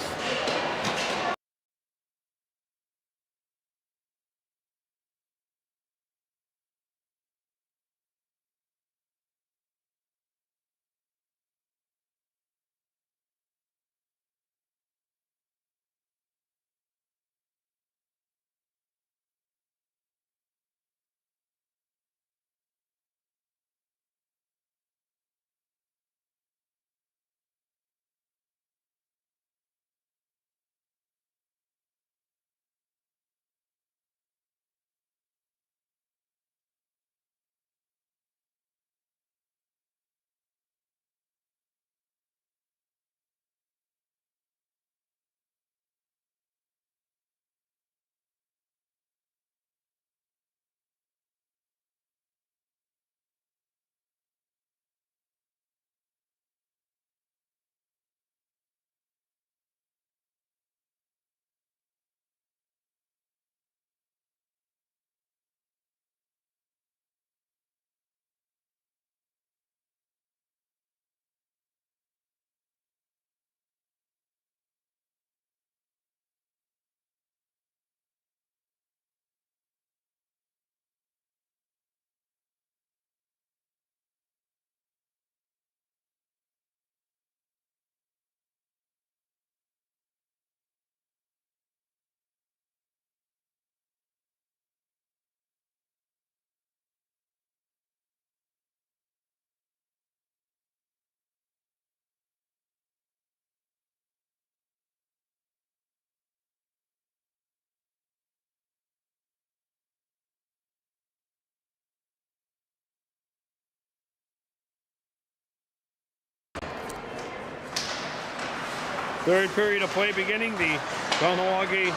Speaker 3: Third period of play beginning. The Kahnawake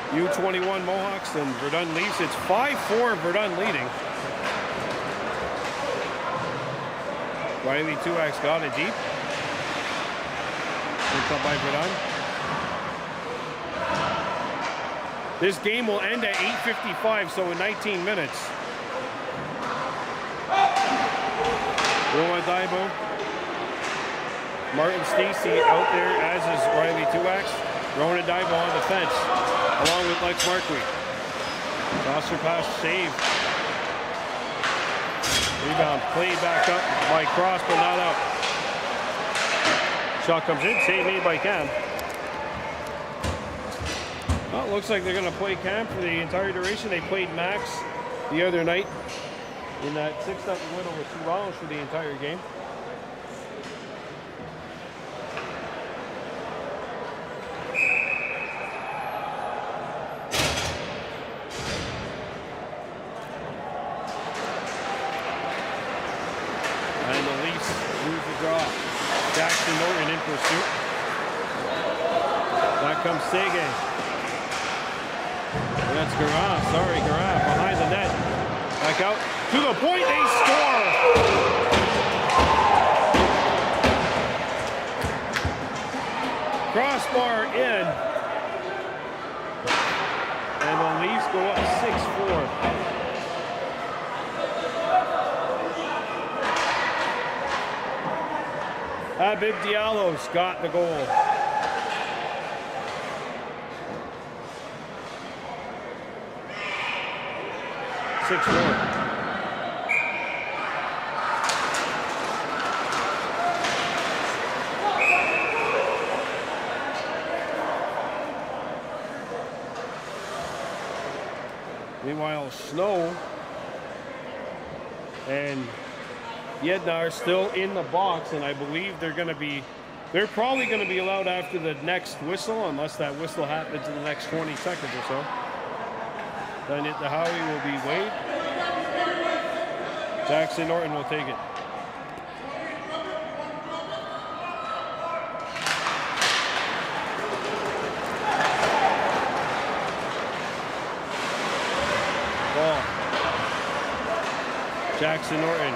Speaker 3: U21 Mohawks and Verdun Leafs. It's 5-4, Verdun leading. Riley Tuax got it deep. Picked up by Verdun. This game will end at 8:55, so in 19 minutes. Rowan Daibo. Martin Stacy out there, as is Riley Tuax. Rowan Daibo on the fence, along with Lex Markley. Tosser pass save. Rebound played back up by Cross, but not out. Shot comes in, save made by Cam. Well, it looks like they're going to play Cam for the entire duration. They played Max the other night in that 6-0 win over 2 rounds for the entire game. And the Leafs lose the draw. Jackson Norton in pursuit. That comes Sege. That's Garaf. Sorry, Garaf. Behind the net. Back out. To the point. They score. Crossbar in. And the Leafs go up 6-4. Habib Diallo's got the goal. Meanwhile, Snow and Yedna are still in the box, and I believe they're probably going to be allowed after the next whistle, unless that whistle happens in the next 20 seconds or so. Then the Howie will be waived. Jackson Norton will take it. Ball. Jackson Norton.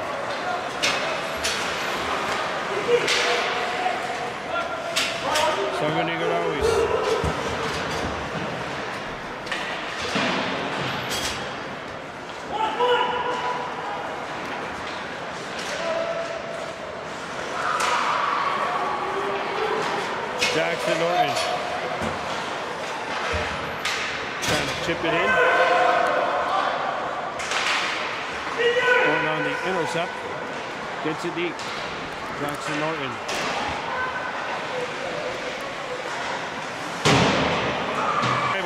Speaker 3: Sungan Igarawi's. Jackson Norton. Trying to chip it in. Going on the intercept. Gets it deep. Jackson Norton.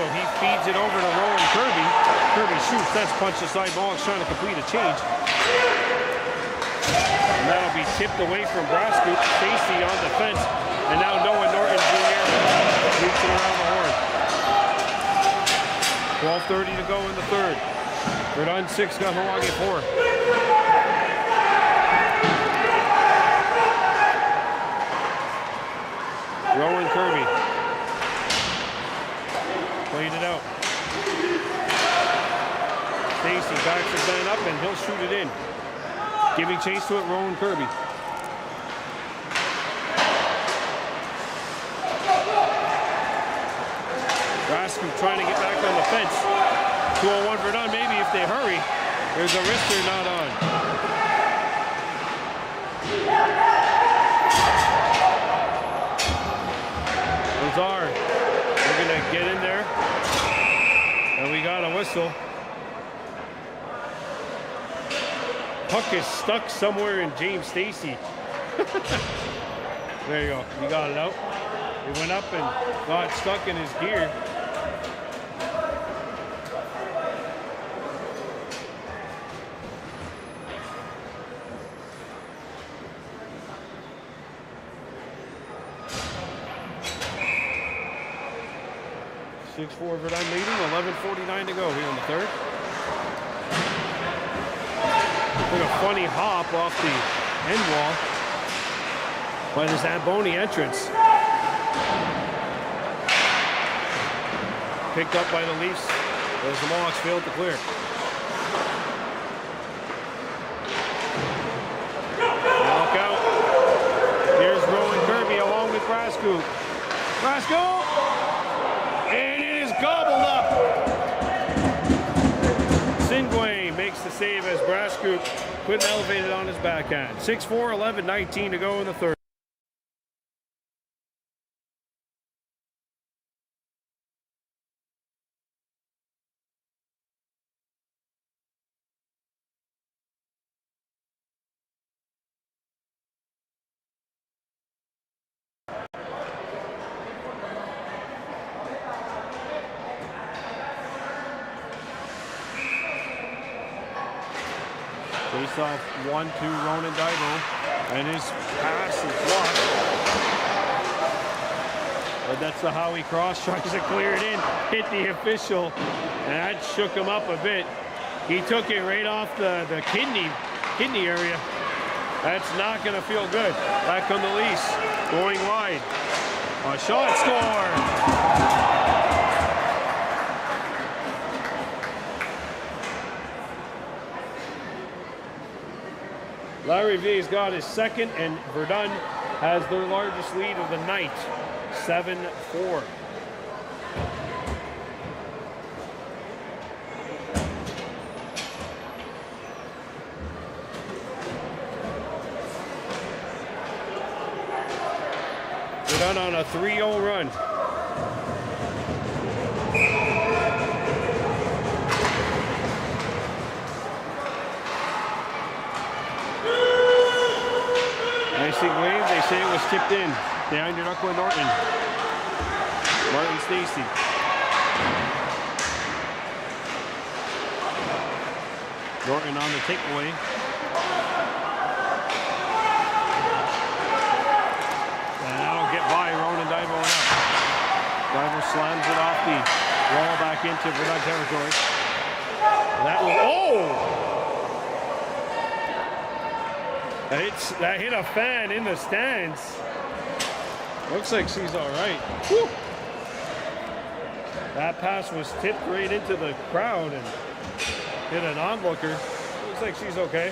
Speaker 3: He feeds it over to Rowan Kirby. Kirby shoots. That's punched aside. Mohawks trying to complete a change. And that'll be tipped away from Brascoop. Stacy on defense. And now Noah Norton Jr. reaching around the horn. 12:30 to go in the third. Verdun 6, Kahnawake 4. Rowan Kirby. Played it out. Stacy backs his man up and he'll shoot it in. Giving chase to it, Rowan Kirby. Brascoop trying to get back on the fence. 2-on-1 Verdun, maybe if they hurry. There's a wrister not on. Lazar, we're gonna get in there. And we got a whistle. Puck is stuck somewhere in James Stacy. There you go, you got it out. It went up and got stuck in his gear. .6-4 Verdun leading, 11:49 to go here in the third. Like a funny hop off the end wall by the Zamboni entrance. Picked up by the Leafs as the Mohawks failed to clear. Now look out. Here's Rowan Kirby along with Brascoop. Brascoop! And it is gobbled up scoop. Couldn't elevate it on his backhand. 6-4, 11-19 to go in the third. Face off 1-2 Ronan Divo, and his pass is blocked. But that's the Howie cross, tries to clear it in, hit the official, and that shook him up a bit. He took it right off the kidney area. That's not going to feel good. Back on the lease, going wide. A shot, score! Larry V's got his second, and Verdun has their largest lead of the night, 7-4. Verdun on a 3-0 run. Icing wave, they say it was tipped in. Behind your knuckle, Norton. Martin Stacy. Norton on the takeaway. And that'll get by Ronan Divo and out. Divo slams it off the wall back into Verdun territory. That will, oh! That hit a fan in the stands. Looks like she's all right. Whew. That pass was tipped right into the crowd and hit an onlooker. Looks like she's okay.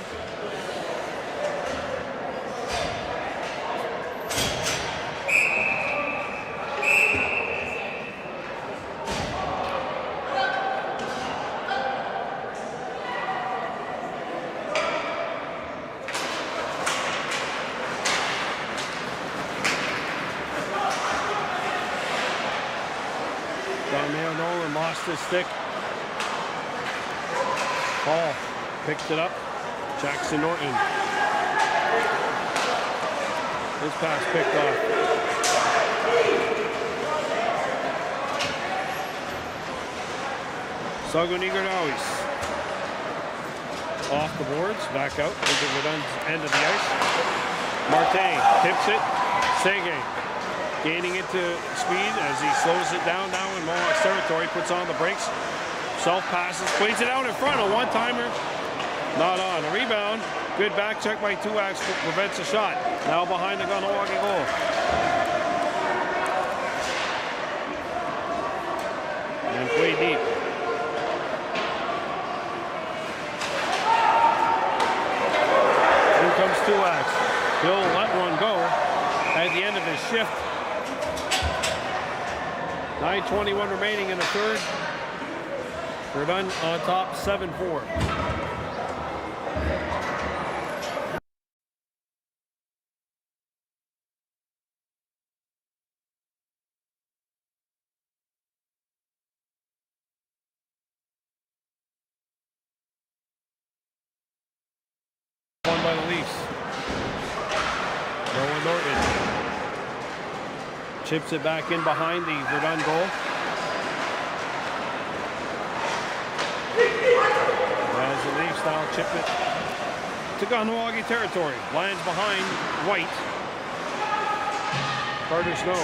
Speaker 3: Nolan lost his stick. Paul picked it up. Jackson Norton. His pass picked off. Sagun Igordawis. Off the boards, back out into Verdun's end of the ice. Martin tips it. Sege gaining into speed as he slows it down now in Mohawks territory, puts on the brakes, self-passes, plays it out in front, a one-timer, not on. A rebound, good back check by Tuax, prevents a shot. Now behind the Kahnawake goal. And play deep. Here comes Tuax. He'll let one go at the end of his shift. 9:21 remaining in the third. Verdun on top, 7-4. Won by the Leafs. Noah Norton chips it back in behind the Verdun goal. As the Leafs now chip it to Kahnawake territory. Lions behind White. Carter Snow.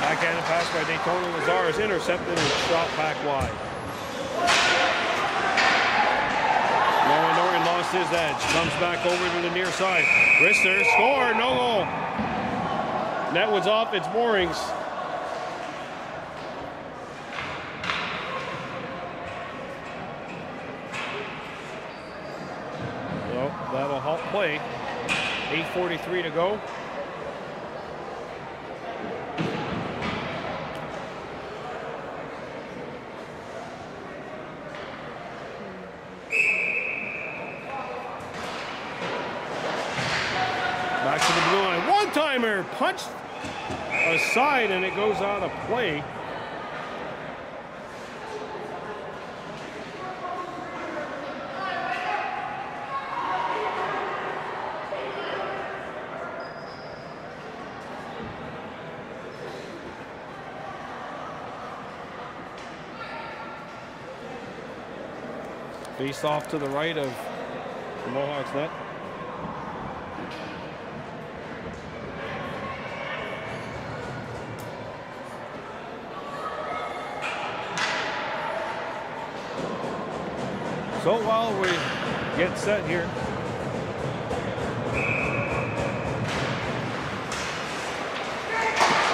Speaker 3: Backhanded pass by Daytona Lazar is intercepted and shot back wide. Noah Norton lost his edge. Comes back over to the near side. Rister, score, no goal. Net was off its moorings. Well, that'll help play. 8:43 to go. one-timer punched aside, and it goes out of play. Face off to the right of the Mohawks net. So while we get set here,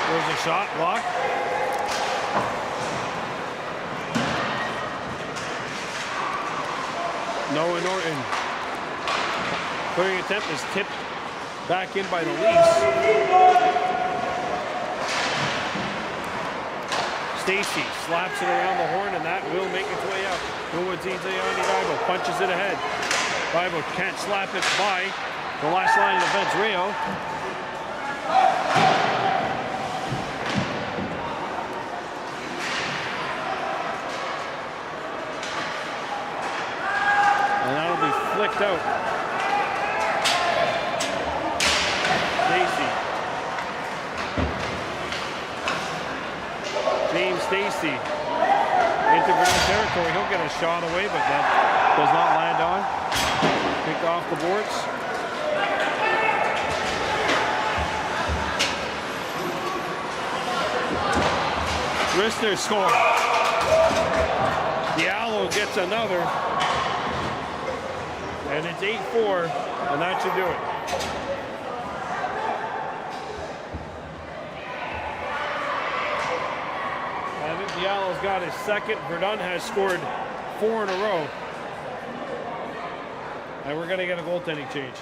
Speaker 3: there's a shot blocked. Noah Norton. Clearing attempt is tipped back in by the Leafs. Stacy slaps it around the horn, and that will make its way out. Towards Bible, punches it ahead. Bible can't slap it by the last line of defense, Rio. And that'll be flicked out. Stacy. James Stacy. Into Verdun territory. He'll get a shot away, but that does not land on. Picked off the boards. Ristner score. Diallo gets another. And it's 8-4, and that should do it. Diallo's got his second. Verdun has scored 4 in a row. And we're going to get a goaltending change.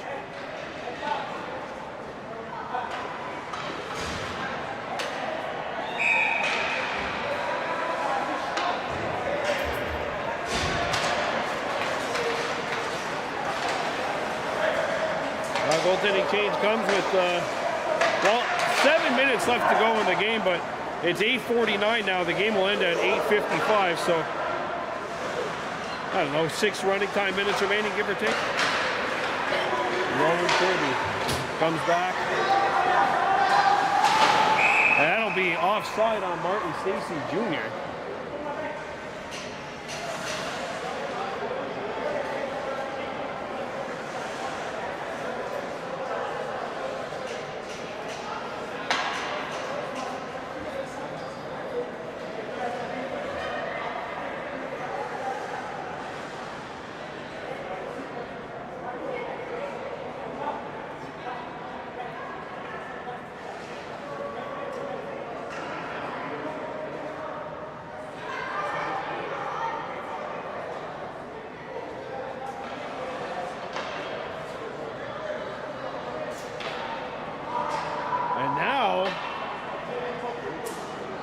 Speaker 3: Goaltending change comes with, well, 7 minutes left to go in the game, but it's 8:49 now. The game will end at 8:55, so I don't know, 6 running time minutes remaining, give or take. Rowan Kirby comes back. And that'll be offside on Martin Stacy Jr.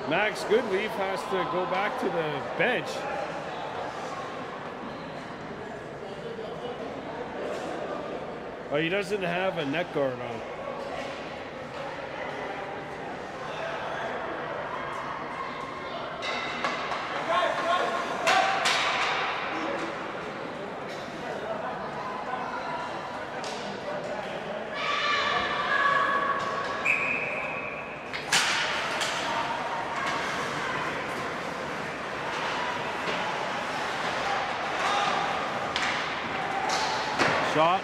Speaker 3: Max Goodleaf has to go back to the bench. Oh, he doesn't have a neck guard on. Shot,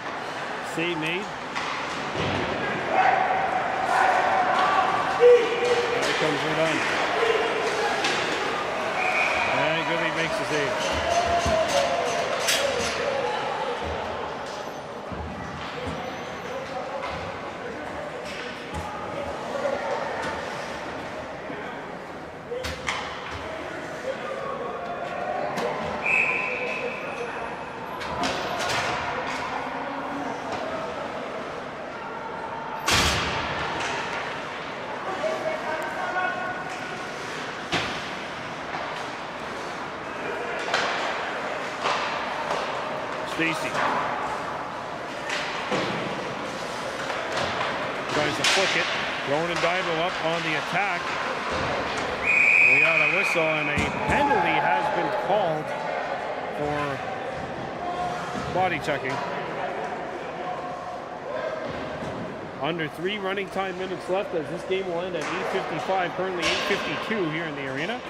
Speaker 3: save made. There comes Verdun. And Goodleaf makes the save. Stacy. Trying to tries to flick it. Rowan and Divo up on the attack. We got a whistle and a penalty has been called for body checking. Under 3 running time minutes left as this game will end at 8:55, currently 8:52 here in the arena.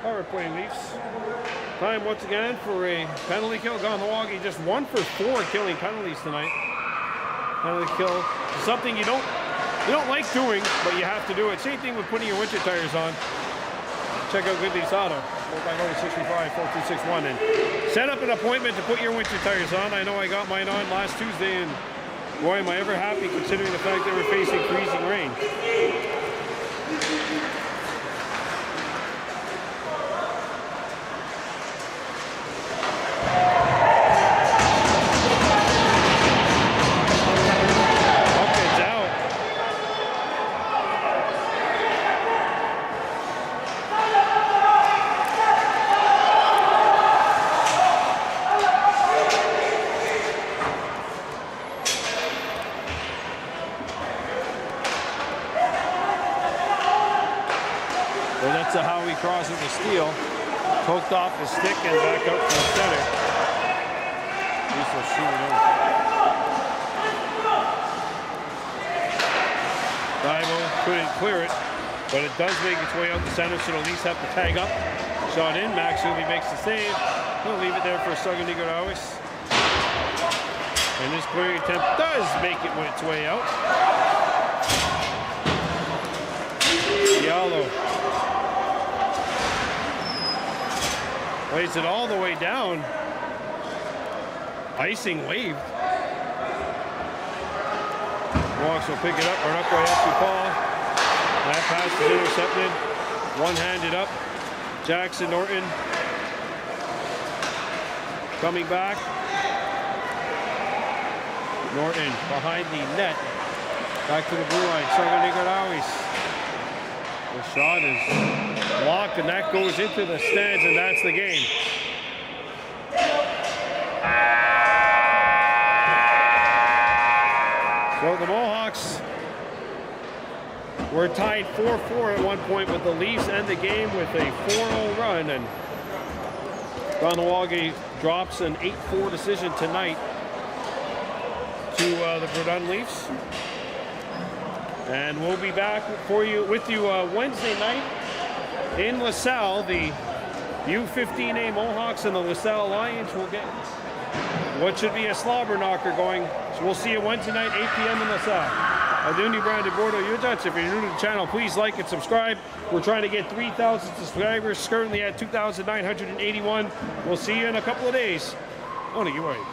Speaker 3: Power play Leafs. Time once again for a penalty kill. Kahnawake just 1 for 4 killing penalties tonight. Penalty kill is something you don't like doing, but you have to do it. Same thing with putting your winter tires on. Check out Goodleaf's Auto, 450-65-4261, and set up an appointment to put your winter tires on. I know I got mine on last Tuesday, and boy, am I ever happy considering the fact that we're facing freezing rain. Well, that's how he crosses the steal. Poked off his stick and back up to the center. At least we'll shoot it over. Divo couldn't clear it, but it does make its way out the center, so the Leafs have to tag up. Shot in, Max Ubi makes the save. He'll leave it there for Sagan Goodleaf. And this clearing attempt does make it its way out. Yellow. Lays it all the way down. Icing waved. Mohawks will pick it up, run up right up to Paul. That pass is intercepted. One-handed up. Jackson Norton coming back. Norton behind the net. Back to the blue line. Sagan Goodleaf. The shot is blocked, and that goes into the stands, and that's the game. So the Mohawks were tied 4-4 at one point, but the Leafs end the game with a 4-0 run, and Kahnawake drops an 8-4 decision tonight to the Verdun Leafs. And we'll be back with you Wednesday night in LaSalle. The U21-A Mohawks and the LaSalle Lions will get what should be a slobber knocker going. So we'll see you Wednesday night, 8 p.m. in LaSalle. Aduni Brandon Bordo Ujats. If you're new to the channel, please like and subscribe. We're trying to get 3,000 subscribers, currently at 2,981. We'll see you in a couple of days. Oh, no, you're right.